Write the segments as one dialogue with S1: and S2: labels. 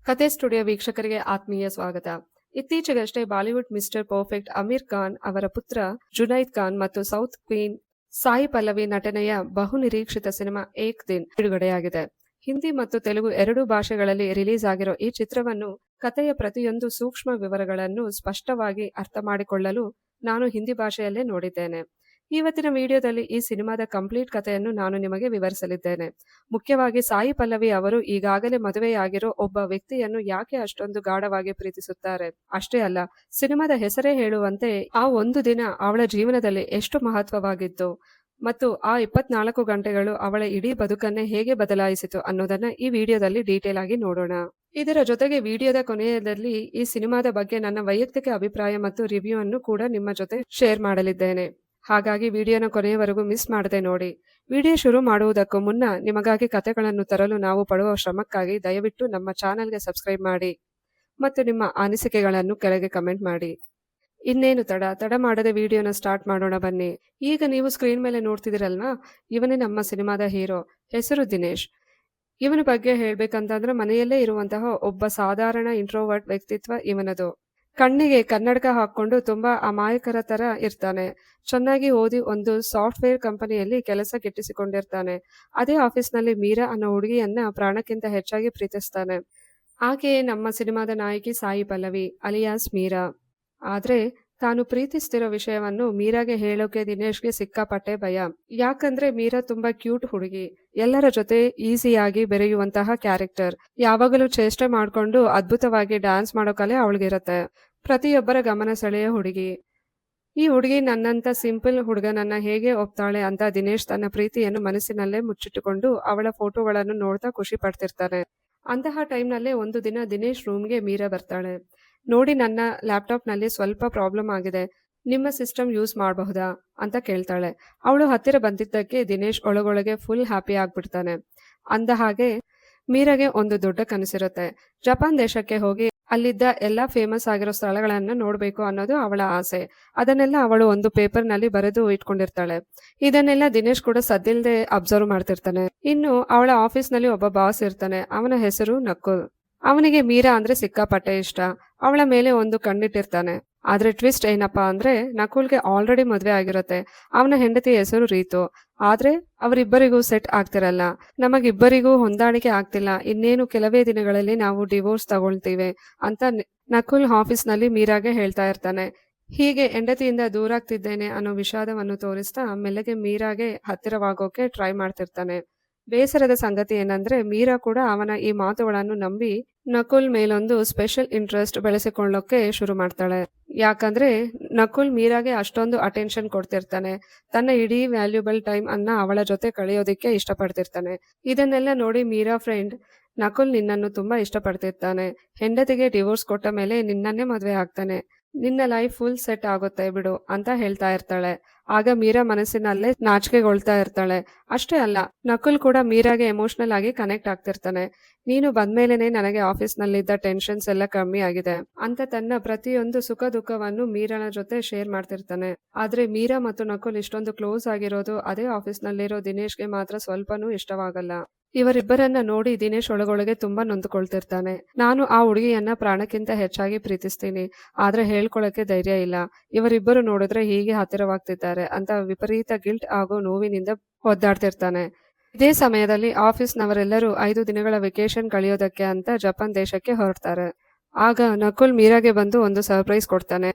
S1: ಕತೆ ಸ್ಟುಡಿಯೋ ವೀಕ್ಷಕರಿಗೆ ಆತ್ಮೀಯ ಸ್ವಾಗತ. ಇತ್ತೀಚೆಗಷ್ಟೇ Bollywood Mister Perfect Aamir Khan ಅವರ ಪುತ್ರ ಜುನೈದ್ ಖಾನ್ ಮತ್ತು ಸೌತ್ ಕ್ವೀನ್ ಸಾಯಿ ಪಲ್ಲವಿ ನಟನೆಯ ಬಹುನಿರೀಕ್ಷಿತ ಸಿನಿಮಾ ಏಕ್ ದಿನ್ ಬಿಡುಗಡೆಯಾಗಿದೆ. ಹಿಂದಿ ಮತ್ತು ತೆಲುಗು ಎರಡೂ ಭಾಷೆಗಳಲ್ಲಿ ರಿಲೀಸ್ ಆಗಿರೋ ಈ ಚಿತ್ರವನ್ನು ಕಥೆಯ ಪ್ರತಿಯೊಂದು ಸೂಕ್ಷ್ಮ ವಿವರಗಳನ್ನು ಸ್ಪಷ್ಟವಾಗಿ ಅರ್ಥ ಮಾಡಿಕೊಳ್ಳಲು ನಾನು ಹಿಂದಿ ಭಾಷೆಯಲ್ಲೇ ನೋಡಿದ್ದೇನೆ. ಇವತ್ತಿನ ವಿಡಿಯೋದಲ್ಲಿ ಈ ಸಿನಿಮಾದ ಕಂಪ್ಲೀಟ್ ಕಥೆಯನ್ನು ನಾನು ನಿಮಗೆ ವಿವರಿಸಲಿದ್ದೇನೆ. ಮುಖ್ಯವಾಗಿ ಸಾಯಿ ಪಲ್ಲವಿ ಅವರು ಈಗಾಗಲೇ ಮದುವೆಯಾಗಿರೋ ಒಬ್ಬ ವ್ಯಕ್ತಿಯನ್ನು ಯಾಕೆ ಅಷ್ಟೊಂದು ಗಾಢವಾಗಿ ಪ್ರೀತಿಸುತ್ತಾರೆ. ಅಷ್ಟೇ ಅಲ್ಲ, ಸಿನಿಮಾದ ಹೆಸರೇ ಹೇಳುವಂತೆ ಆ ಒಂದು ದಿನ ಅವಳ ಜೀವನದಲ್ಲಿ ಎಷ್ಟು ಮಹತ್ವವಾಗಿತ್ತು ಮತ್ತು ಆ 24 ಗಂಟೆಗಳು ಅವಳ ಇಡೀ ಬದುಕನ್ನೇ ಹೇಗೆ ಬದಲಾಯಿಸಿತು ಅನ್ನೋದನ್ನ ಈ ವಿಡಿಯೋದಲ್ಲಿ ಡೀಟೇಲ್ ಆಗಿ ನೋಡೋಣ. ಇದರ ಜೊತೆಗೆ ವಿಡಿಯೋದ ಕೊನೆಯದಲ್ಲಿ ಈ ಸಿನಿಮಾದ ಬಗ್ಗೆ ನನ್ನ ವೈಯಕ್ತಿಕ ಅಭಿಪ್ರಾಯ ಮತ್ತು ರಿವ್ಯೂ ಅನ್ನು ಕೂಡ ನಿಮ್ಮ ಜೊತೆ ಶೇರ್ ಮಾಡಲಿದ್ದೇನೆ. ಹಾಗಾಗಿ ವಿಡಿಯೋನ ಕೊನೆಯವರೆಗೂ ಮಿಸ್ ಮಾಡದೆ ನೋಡಿ. ವಿಡಿಯೋ ಶುರು ಮಾಡುವುದಕ್ಕೂ ಮುನ್ನ ನಿಮಗಾಗಿ ಕಥೆಗಳನ್ನು ತರಲು ನಾವು ಪಡುವ ಶ್ರಮಕ್ಕಾಗಿ ದಯವಿಟ್ಟು ನಮ್ಮ ಚಾನೆಲ್ಗೆ ಸಬ್ಸ್ಕ್ರೈಬ್ ಮಾಡಿ ಮತ್ತು ನಿಮ್ಮ ಅನಿಸಿಕೆಗಳನ್ನು ಕೆಳಗೆ ಕಮೆಂಟ್ ಮಾಡಿ. ಇನ್ನೇನು ತಡ ಮಾಡದೆ ವಿಡಿಯೋನ ಸ್ಟಾರ್ಟ್ ಮಾಡೋಣ ಬನ್ನಿ. ಈಗ ನೀವು ಸ್ಕ್ರೀನ್ ಮೇಲೆ ನೋಡ್ತಿದ್ದೀರಲ್ವಾ, ಇವನೇ ನಮ್ಮ ಸಿನಿಮಾದ ಹೀರೋ. ಹೆಸರು ದಿನೇಶ್. ಇವನ ಬಗ್ಗೆ ಹೇಳ್ಬೇಕಂತಂದ್ರೆ ಮನೆಯಲ್ಲೇ ಇರುವಂತಹ ಒಬ್ಬ ಸಾಧಾರಣ ಇಂಟ್ರೋವರ್ಟ್ ವ್ಯಕ್ತಿತ್ವ ಇವನದು. ಕಣ್ಣಿಗೆ ಕನ್ನಡಕ ಹಾಕೊಂಡು ತುಂಬಾ ಅಮಾಯಕರ ತರ ಇರ್ತಾನೆ. ಚೆನ್ನಾಗಿ ಓದಿ ಒಂದು ಸಾಫ್ಟ್ವೇರ್ ಕಂಪನಿಯಲ್ಲಿ ಕೆಲಸ ಗಿಟ್ಟಿಸಿಕೊಂಡಿರ್ತಾನೆ. ಅದೇ ಆಫೀಸ್ನಲ್ಲಿ ಮೀರಾ ಅನ್ನೋ ಹುಡುಗಿಯನ್ನ ಪ್ರಾಣಕ್ಕಿಂತ ಹೆಚ್ಚಾಗಿ ಪ್ರೀತಿಸ್ತಾನೆ. ಆಕೆಯೇ ನಮ್ಮ ಸಿನಿಮಾದ ನಾಯಕಿ ಸಾಯಿ ಪಲ್ಲವಿ ಅಲಿಯಾಸ್ ಮೀರಾ. ಆದ್ರೆ ತಾನು ಪ್ರೀತಿಸ್ತಿರೋ ವಿಷಯವನ್ನು ಮೀರಾಗೆ ಹೇಳೋಕೆ ದಿನೇಶ್ಗೆ ಸಿಕ್ಕಾಪಟ್ಟೆ ಭಯ. ಯಾಕಂದ್ರೆ ಮೀರಾ ತುಂಬಾ ಕ್ಯೂಟ್ ಹುಡುಗಿ, ಎಲ್ಲರ ಜೊತೆ ಈಸಿಯಾಗಿ ಬೆರೆಯುವಂತಹ ಕ್ಯಾರೆಕ್ಟರ್, ಯಾವಾಗಲೂ ಚೇಷ್ಟೆ ಮಾಡ್ಕೊಂಡು ಅದ್ಭುತವಾಗಿ ಡ್ಯಾನ್ಸ್ ಮಾಡೋ ಕಲೆ ಅವಳಿಗಿರತ್ತೆ. ಪ್ರತಿಯೊಬ್ಬರ ಗಮನ ಸೆಳೆಯೋ ಹುಡುಗಿ. ಈ ಹುಡುಗಿ ನನ್ನಂತ ಸಿಂಪಲ್ ಹುಡುಗನನ್ನ ಹೇಗೆ ಒಪ್ತಾಳೆ ಅಂತ ದಿನೇಶ್ ತನ್ನ ಪ್ರೀತಿಯನ್ನು ಮನಸ್ಸಿನಲ್ಲೇ ಮುಚ್ಚಿಟ್ಟುಕೊಂಡು ಅವಳ ಫೋಟೋಗಳನ್ನು ನೋಡ್ತಾ ಖುಷಿ ಪಡ್ತಿರ್ತಾನೆ. ಅಂತಹ ಟೈಮ್ನಲ್ಲೇ ಒಂದು ದಿನ ದಿನೇಶ್ ರೂಮ್ಗೆ ಮೀರಾ ಬರ್ತಾಳೆ. ನೋಡಿ, ನನ್ನ ಲ್ಯಾಪ್ಟಾಪ್ನಲ್ಲಿ ಸ್ವಲ್ಪ ಪ್ರಾಬ್ಲಮ್ ಆಗಿದೆ, ನಿಮ್ಮ ಸಿಸ್ಟಮ್ ಯೂಸ್ ಮಾಡಬಹುದಾ ಅಂತ ಕೇಳ್ತಾಳೆ. ಅವಳು ಹತ್ತಿರ ಬಂದಿದ್ದಕ್ಕೆ ದಿನೇಶ್ ಒಳಗೊಳಗೆ ಫುಲ್ ಹ್ಯಾಪಿ ಆಗ್ಬಿಡ್ತಾನೆ. ಅಂದ ಹಾಗೆ ಮೀರಾಗೆ ಒಂದು ದೊಡ್ಡ ಕನಸಿರುತ್ತೆ. ಜಪಾನ್ ದೇಶಕ್ಕೆ ಹೋಗಿ ಅಲ್ಲಿದ್ದ ಎಲ್ಲಾ ಫೇಮಸ್ ಆಗಿರೋ ಸ್ಥಳಗಳನ್ನ ನೋಡ್ಬೇಕು ಅನ್ನೋದು ಅವಳ ಆಸೆ. ಅದನ್ನೆಲ್ಲ ಅವಳು ಒಂದು ಪೇಪರ್ ನಲ್ಲಿ ಬರೆದು ಇಟ್ಕೊಂಡಿರ್ತಾಳೆ. ಇದನ್ನೆಲ್ಲ ದಿನೇಶ್ ಕೂಡ ಸದ್ದಿಲ್ದೆ ಅಬ್ಸರ್ವ್ ಮಾಡ್ತಿರ್ತಾನೆ. ಇನ್ನು ಅವಳ ಆಫೀಸ್ ನಲ್ಲಿ ಒಬ್ಬ ಬಾಸ್ ಇರ್ತಾನೆ. ಅವನ ಹೆಸರು ನಕುಲ್. ಅವನಿಗೆ ಮೀರಾ ಅಂದ್ರೆ ಸಿಕ್ಕಾಪಟ್ಟೆ ಇಷ್ಟ. ಅವಳ ಮೇಲೆ ಒಂದು ಕಣ್ಣಿಟ್ಟಿರ್ತಾನೆ. ಆದ್ರೆ ಟ್ವಿಸ್ಟ್ ಏನಪ್ಪಾ ಅಂದ್ರೆ ನಕುಲ್ಗೆ ಆಲ್ರೆಡಿ ಮದ್ವೆ ಆಗಿರುತ್ತೆ. ಅವನ ಹೆಂಡತಿ ಹೆಸರು ರೀತು. ಆದ್ರೆ ಅವರಿಬ್ಬರಿಗೂ ಸೆಟ್ ಆಗ್ತಿರಲ್ಲ. ನಮಗಿಬ್ಬರಿಗೂ ಹೊಂದಾಣಿಕೆ ಆಗ್ತಿಲ್ಲ, ಇನ್ನೇನು ಕೆಲವೇ ದಿನಗಳಲ್ಲಿ ನಾವು ಡಿವೋರ್ಸ್ ತಗೊಳ್ತೀವಿ ಅಂತ ನಕುಲ್ ಆಫೀಸ್ ನಲ್ಲಿ ಮೀರಾಗೆ ಹೇಳ್ತಾ ಇರ್ತಾನೆ. ಹೀಗೆ ಹೆಂಡತಿಯಿಂದ ದೂರಾಗ್ತಿದ್ದೇನೆ ಅನ್ನೋ ವಿಷಾದವನ್ನು ತೋರಿಸ್ತಾ ಮೆಲ್ಲಗೆ ಮೀರಾಗೆ ಹತ್ತಿರವಾಗೋಕೆ ಟ್ರೈ ಮಾಡ್ತಿರ್ತಾನೆ. ಬೇಸರದ ಸಂಗತಿ ಏನಂದ್ರೆ ಮೀರಾ ಕೂಡ ಅವನ ಈ ಮಾತುಗಳನ್ನು ನಂಬಿ ನಕುಲ್ ಮೇಲೊಂದು ಸ್ಪೆಷಲ್ ಇಂಟ್ರೆಸ್ಟ್ ಬೆಳೆಸಿಕೊಳ್ಳೋಕೆ ಶುರು ಮಾಡ್ತಾಳೆ. ಯಾಕಂದ್ರೆ ನಕುಲ್ ಮೀರಾಗೆ ಅಷ್ಟೊಂದು ಅಟೆನ್ಷನ್ ಕೊಡ್ತಿರ್ತಾನೆ. ತನ್ನ ಇಡೀ ವ್ಯಾಲ್ಯೂಬಲ್ ಟೈಮ್ ಅನ್ನ ಅವಳ ಜೊತೆ ಕಳೆಯೋದಿಕ್ಕೆ ಇಷ್ಟಪಡ್ತಿರ್ತಾನೆ. ಇದನ್ನೆಲ್ಲ ನೋಡಿ ಮೀರಾ ಫ್ರೆಂಡ್, ನಕುಲ್ ನಿನ್ನನ್ನು ತುಂಬಾ ಇಷ್ಟಪಡ್ತಿರ್ತಾನೆ. ಹೆಂಡತಿಗೆ ಡಿವೋರ್ಸ್ ಕೊಟ್ಟ ಮೇಲೆ ನಿನ್ನನ್ನೇ ಮದ್ವೆ ಆಗ್ತಾನೆ. ನಿನ್ನ ಲೈಫ್ ಫುಲ್ ಸೆಟ್ ಆಗುತ್ತೆ ಬಿಡು ಅಂತ ಹೇಳ್ತಾ ಇರ್ತಾಳೆ. ಆಗ ಮೀರಾ ಮನಸ್ಸಿನಲ್ಲೇ ನಾಚಿಕೆಗೊಳ್ತಾ ಇರ್ತಾಳೆ. ಅಷ್ಟೇ ಅಲ್ಲ, ನಕುಲ್ ಕೂಡ ಮೀರಾಗೆ ಎಮೋಷನಲ್ ಆಗಿ ಕನೆಕ್ಟ್ ಆಗ್ತಿರ್ತಾನೆ. ನೀನು ಬಂದ್ಮೇಲೆನೆ ನನಗೆ ಆಫೀಸ್ ನಲ್ಲಿದ್ದ ಟೆನ್ಷನ್ಸ್ ಎಲ್ಲ ಕಮ್ಮಿ ಆಗಿದೆ ಅಂತ ತನ್ನ ಪ್ರತಿಯೊಂದು ಸುಖ ದುಃಖವನ್ನು ಮೀರಾನ ಜೊತೆ ಶೇರ್ ಮಾಡ್ತಿರ್ತಾನೆ. ಆದ್ರೆ ಮೀರಾ ಮತ್ತು ನಕುಲ್ ಇಷ್ಟೊಂದು ಕ್ಲೋಸ್ ಆಗಿರೋದು ಅದೇ ಆಫೀಸ್ ನಲ್ಲಿರೋ ದಿನೇಶ್ಗೆ ಮಾತ್ರ ಸ್ವಲ್ಪನೂ ಇಷ್ಟವಾಗಲ್ಲ. ಇವರಿಬ್ಬರನ್ನ ನೋಡಿ ದಿನೇಶ್ ಒಳಗೊಳಗೆ ತುಂಬಾ ನೊಂದುಕೊಳ್ತಿರ್ತಾನೆ. ನಾನು ಆ ಹುಡುಗಿಯನ್ನ ಪ್ರಾಣಕ್ಕಿಂತ ಹೆಚ್ಚಾಗಿ ಪ್ರೀತಿಸ್ತೀನಿ, ಆದ್ರೆ ಹೇಳ್ಕೊಳಕ್ಕೆ ಧೈರ್ಯ ಇಲ್ಲ. ಇವರಿಬ್ಬರು ನೋಡಿದ್ರೆ ಹೀಗೆ ಹತ್ತಿರವಾಗ್ತಿದ್ದಾರೆ ಅಂತ ವಿಪರೀತ ಗಿಲ್ಟ್ ಹಾಗೂ ನೋವಿನಿಂದ ಒದ್ದಾಡ್ತಿರ್ತಾನೆ. ಇದೇ ಸಮಯದಲ್ಲಿ ಆಫೀಸ್ನವರೆಲ್ಲರೂ 5 ದಿನಗಳ ವೆಕೇಶನ್ ಕಳೆಯೋದಕ್ಕೆ ಅಂತ ಜಪಾನ್ ದೇಶಕ್ಕೆ ಹೊರಡ್ತಾರೆ. ಆಗ ನಕುಲ್ ಮೀರಾಗೆ ಬಂದು ಒಂದು ಸರ್ಪ್ರೈಸ್ ಕೊಡ್ತಾನೆ.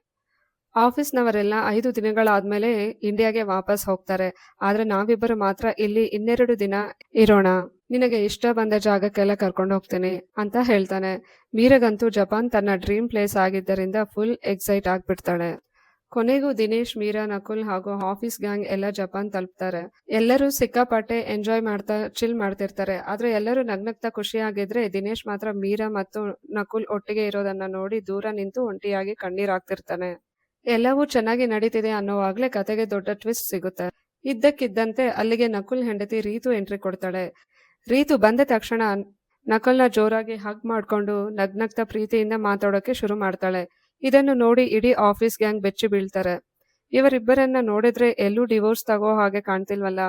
S1: ಆಫೀಸ್ನವರೆಲ್ಲ 5 ದಿನಗಳಾದ್ಮೇಲೆ ಇಂಡಿಯಾಗೆ ವಾಪಸ್ ಹೋಗ್ತಾರೆ. ಆದ್ರೆ ನಾವಿಬ್ಬರು ಮಾತ್ರ ಇಲ್ಲಿ 2 ದಿನ ಇರೋಣ, ನಿನಗೆ ಇಷ್ಟ ಬಂದ ಜಾಗಕ್ಕೆಲ್ಲ ಕರ್ಕೊಂಡು ಹೋಗ್ತೀನಿ ಅಂತ ಹೇಳ್ತಾನೆ. ಮೀರಗಂತೂ ಜಪಾನ್ ತನ್ನ ಡ್ರೀಮ್ ಪ್ಲೇಸ್ ಆಗಿದ್ದರಿಂದ ಫುಲ್ ಎಕ್ಸೈಟ್ ಆಗ್ಬಿಡ್ತಾಳೆ. ಕೊನೆಗೂ ದಿನೇಶ್, ಮೀರಾ, ನಕುಲ್ ಹಾಗೂ ಆಫೀಸ್ ಗ್ಯಾಂಗ್ ಎಲ್ಲ ಜಪಾನ್ ತಲುಪ್ತಾರೆ. ಎಲ್ಲರೂ ಸಿಕ್ಕಾಪಟ್ಟೆ ಎಂಜಾಯ್ ಮಾಡ್ತಾ ಚಿಲ್ ಮಾಡ್ತಿರ್ತಾರೆ. ಆದ್ರೆ ಎಲ್ಲರೂ ನಗ್ನಗ್ತಾ ಖುಷಿಯಾಗಿದ್ರೆ ದಿನೇಶ್ ಮಾತ್ರ ಮೀರಾ ಮತ್ತು ನಕುಲ್ ಒಟ್ಟಿಗೆ ಇರೋದನ್ನ ನೋಡಿ ದೂರ ನಿಂತು ಒಂಟಿಯಾಗಿ ಕಣ್ಣೀರಾಗ್ತಿರ್ತಾನೆ. ಎಲ್ಲವೂ ಚೆನ್ನಾಗಿ ನಡೀತಿದೆ ಅನ್ನೋವಾಗ್ಲೇ ಕತೆಗೆ ದೊಡ್ಡ ಟ್ವಿಸ್ಟ್ ಸಿಗುತ್ತೆ. ಇದ್ದಕ್ಕಿದ್ದಂತೆ ಅಲ್ಲಿಗೆ ನಕುಲ್ ಹೆಂಡತಿ ರೀತು ಎಂಟ್ರಿ ಕೊಡ್ತಾಳೆ. ರೀತು ಬಂದ ತಕ್ಷಣ ನಕುಲ್ನ ಜೋರಾಗಿ ಹಗ್ ಮಾಡ್ಕೊಂಡು ನಗ್ನಗ್ತಾ ಪ್ರೀತಿಯಿಂದ ಮಾತಾಡೋಕೆ ಶುರು ಮಾಡ್ತಾಳೆ. ಇದನ್ನು ನೋಡಿ ಇಡೀ ಆಫೀಸ್ ಗ್ಯಾಂಗ್ ಬೆಚ್ಚಿ ಬೀಳ್ತಾರೆ. ಇವರಿಬ್ಬರನ್ನ ನೋಡಿದ್ರೆ ಎಲ್ಲೂ ಡಿವೋರ್ಸ್ ತಗೋ ಹಾಗೆ ಕಾಣ್ತಿಲ್ವಲ್ಲ.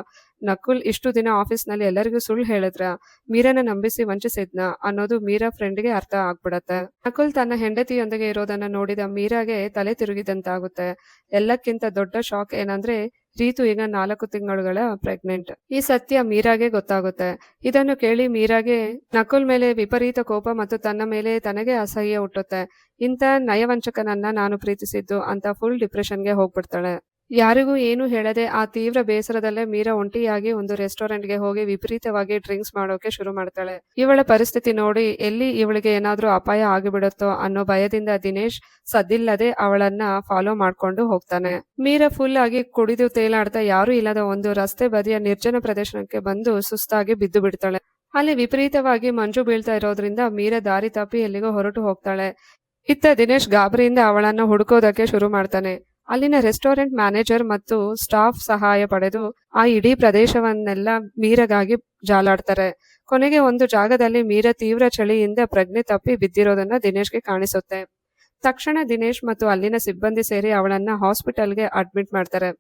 S1: ನಕುಲ್ ಇಷ್ಟು ದಿನ ಆಫೀಸ್ನಲ್ಲಿ ಎಲ್ಲರಿಗೂ ಸುಳ್ಳು ಹೇಳಿದ್ರ, ಮೀರನ ನಂಬಿಸಿ ವಂಚಿಸಿದ್ನ ಅನ್ನೋದು ಮೀರಾ ಫ್ರೆಂಡ್ಗೆ ಅರ್ಥ ಆಗ್ಬಿಡತ್ತೆ. ನಕುಲ್ ತನ್ನ ಹೆಂಡತಿಯೊಂದಿಗೆ ಇರೋದನ್ನ ನೋಡಿದ ಮೀರಾಗೆ ತಲೆ ತಿರುಗಿದಂತಾಗುತ್ತೆ. ಎಲ್ಲಕ್ಕಿಂತ ದೊಡ್ಡ ಶಾಕ್ ಏನಂದ್ರೆ ರೀತು ಈಗ 4 ತಿಂಗಳುಗಳ ಪ್ರೆಗ್ನೆಂಟ್. ಈ ಸತ್ಯ ಮೀರಾಗೆ ಗೊತ್ತಾಗುತ್ತೆ. ಇದನ್ನು ಕೇಳಿ ಮೀರಾಗೆ ನಕುಲ್ ಮೇಲೆ ವಿಪರೀತ ಕೋಪ ಮತ್ತು ತನ್ನ ಮೇಲೆ ತನಗೆ ಅಸಹ್ಯ ಹುಟ್ಟುತ್ತೆ. ಇಂಥ ನಯವಂಚಕನನ್ನ ನಾನು ಪ್ರೀತಿಸಿದ್ದು ಅಂತ ಫುಲ್ ಡಿಪ್ರೆಷನ್ಗೆ ಹೋಗ್ಬಿಡ್ತಾಳೆ. ಯಾರಿಗೂ ಏನು ಹೇಳದೆ ಆ ತೀವ್ರ ಬೇಸರದಲ್ಲೇ ಮೀರಾ ಒಂಟಿಯಾಗಿ ಒಂದು ರೆಸ್ಟೋರೆಂಟ್ಗೆ ಹೋಗಿ ವಿಪರೀತವಾಗಿ ಡ್ರಿಂಕ್ಸ್ ಮಾಡೋಕೆ ಶುರು ಮಾಡ್ತಾಳೆ. ಇವಳ ಪರಿಸ್ಥಿತಿ ನೋಡಿ ಎಲ್ಲಿ ಇವಳಿಗೆ ಏನಾದ್ರೂ ಅಪಾಯ ಆಗಿಬಿಡುತ್ತೋ ಅನ್ನೋ ಭಯದಿಂದ ದಿನೇಶ್ ಸದ್ದಿಲ್ಲದೆ ಅವಳನ್ನ ಫಾಲೋ ಮಾಡ್ಕೊಂಡು ಹೋಗ್ತಾನೆ. ಮೀರಾ ಫುಲ್ ಆಗಿ ಕುಡಿದು ತೇಲಾಡ್ತಾ ಯಾರು ಇಲ್ಲದ ಒಂದು ರಸ್ತೆ ಬದಿಯ ನಿರ್ಜನ ಪ್ರದೇಶಕ್ಕೆ ಬಂದು ಸುಸ್ತಾಗಿ ಬಿದ್ದು ಬಿಡ್ತಾಳೆ. ಅಲ್ಲಿ ವಿಪರೀತವಾಗಿ ಮಂಜು ಬೀಳ್ತಾ ಇರೋದ್ರಿಂದ ಮೀರಾ ದಾರಿ ತಪ್ಪಿ ಎಲ್ಲಿಗೋ ಹೊರಟು ಹೋಗ್ತಾಳೆ. ಇತ್ತ ದಿನೇಶ್ ಗಾಬರಿಯಿಂದ ಅವಳನ್ನ ಹುಡುಕೋದಕ್ಕೆ ಶುರು ಮಾಡ್ತಾನೆ. ಅಲ್ಲಿನ ರೆಸ್ಟೋರೆಂಟ್ ಮ್ಯಾನೇಜರ್ ಮತ್ತು ಸ್ಟಾಫ್ ಸಹಾಯ ಪಡೆದು ಆ ಇಡೀ ಪ್ರದೇಶವನ್ನೆಲ್ಲ ಮೀರಗಾಗಿ ಜಾಲಾಡ್ತಾರೆ. ಕೊನೆಗೆ ಒಂದು ಜಾಗದಲ್ಲಿ ಮೀರಾ ತೀವ್ರ ಚಳಿಯಿಂದ ಪ್ರಜ್ಞೆ ತಪ್ಪಿ ಬಿದ್ದಿರೋದನ್ನ ದಿನೇಶ್ಗೆ ಕಾಣಿಸುತ್ತೆ. ತಕ್ಷಣ ದಿನೇಶ್ ಮತ್ತು ಅಲ್ಲಿನ ಸಿಬ್ಬಂದಿ ಸೇರಿ ಅವಳನ್ನ ಹಾಸ್ಪಿಟಲ್ಗೆ ಅಡ್ಮಿಟ್ ಮಾಡ್ತಾರೆ.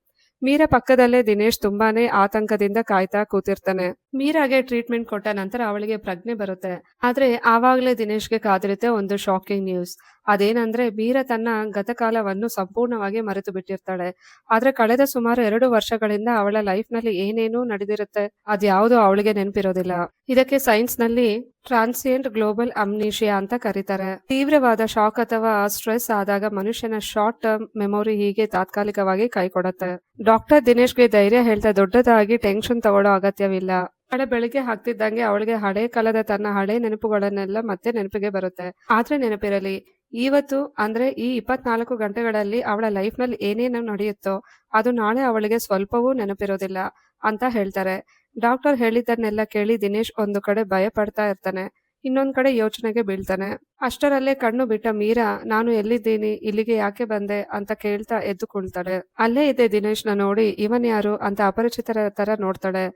S1: ಮೀರಾ ಪಕ್ಕದಲ್ಲೇ ದಿನೇಶ್ ತುಂಬಾನೇ ಆತಂಕದಿಂದ ಕಾಯ್ತಾ ಕೂತಿರ್ತಾನೆ. ಮೀರಾಗೆ ಟ್ರೀಟ್ಮೆಂಟ್ ಕೊಟ್ಟ ನಂತರ ಅವಳಿಗೆ ಪ್ರಜ್ಞೆ ಬರುತ್ತೆ. ಆದ್ರೆ ಆವಾಗ್ಲೇ ದಿನೇಶ್ಗೆ ಕಾದಿರುತ್ತೆ ಒಂದು ಶಾಕಿಂಗ್ ನ್ಯೂಸ್. ಅದೇನಂದ್ರೆ ಮೀರಾ ತನ್ನ ಗತಕಾಲವನ್ನು ಸಂಪೂರ್ಣವಾಗಿ ಮರೆತು ಬಿಟ್ಟಿರ್ತಾಳೆ. ಆದ್ರೆ ಕಳೆದ ಸುಮಾರು 2 ವರ್ಷಗಳಿಂದ ಅವಳ ಲೈಫ್ ನಲ್ಲಿ ಏನೇನೂ ನಡೆದಿರುತ್ತೆ ಅದ್ಯಾವುದು ಅವಳಿಗೆ ನೆನಪಿರೋದಿಲ್ಲ. ಇದಕ್ಕೆ ಸೈನ್ಸ್ ನಲ್ಲಿ ಟ್ರಾನ್ಸಿಯೆಂಟ್ ಗ್ಲೋಬಲ್ ಅಮ್ನೀಷಿಯಾ ಅಂತ ಕರೀತಾರೆ. ತೀವ್ರವಾದ ಶಾಕ್ ಅಥವಾ ಸ್ಟ್ರೆಸ್ ಆದಾಗ ಮನುಷ್ಯನ ಶಾರ್ಟ್ ಟರ್ಮ್ ಮೆಮೊರಿ ಹೀಗೆ ತಾತ್ಕಾಲಿಕವಾಗಿ ಕೈ ಕೊಡುತ್ತೆ. ಡಾಕ್ಟರ್ ದಿನೇಶ್ಗೆ ಧೈರ್ಯ ಹೇಳ್ತಾ ದೊಡ್ಡದಾಗಿ ಟೆನ್ಷನ್ ತಗೊಳ್ಳೋ ಅಗತ್ಯವಿಲ್ಲ. ನಾಳೆ ಬೆಳಿಗ್ಗೆ ಹಾಕ್ತಿದ್ದಂಗೆ ಅವಳಿಗೆ ಹಳೆ ಕಾಲದ ತನ್ನ ಹಳೆ ನೆನಪುಗಳನ್ನೆಲ್ಲ ಮತ್ತೆ ನೆನಪಿಗೆ ಬರುತ್ತೆ. ಆದ್ರೆ ನೆನಪಿರಲಿ, ಇವತ್ತು ಅಂದ್ರೆ ಈ 24 ಗಂಟೆಗಳಲ್ಲಿ ಅವಳ ಲೈಫ್ ನಲ್ಲಿ ಏನೇನು ನಡೆಯುತ್ತೋ ಅದು ನಾಳೆ ಅವಳಿಗೆ ಸ್ವಲ್ಪವೂ ನೆನಪಿರೋದಿಲ್ಲ ಅಂತ ಹೇಳ್ತಾರೆ. ಡಾಕ್ಟರ್ ಹೇಳಿದ್ದನ್ನೆಲ್ಲ ಕೇಳಿ ದಿನೇಶ್ ಒಂದು ಕಡೆ ಭಯ ಪಡ್ತಾ ಇರ್ತಾನೆ, ಇನ್ನೊಂದ್ ಕಡೆ ಯೋಚನೆಗೆ ಬೀಳ್ತಾನೆ. ಅಷ್ಟರಲ್ಲೇ ಕಣ್ಣು ಬಿಟ್ಟ ಮೀರಾ, ನಾನು ಎಲ್ಲಿದ್ದೀನಿ, ಇಲ್ಲಿಗೆ ಯಾಕೆ ಬಂದೆ ಅಂತ ಕೇಳ್ತಾ ಎದ್ದು ಕುಳ್ತಾಳೆ. ಅಲ್ಲೇ ಇದೆ ದಿನೇಶ್ನ ನೋಡಿ ಇವನ್ ಯಾರು ಅಂತ ಅಪರಿಚಿತರ ತರ ನೋಡ್ತಾಳೆ.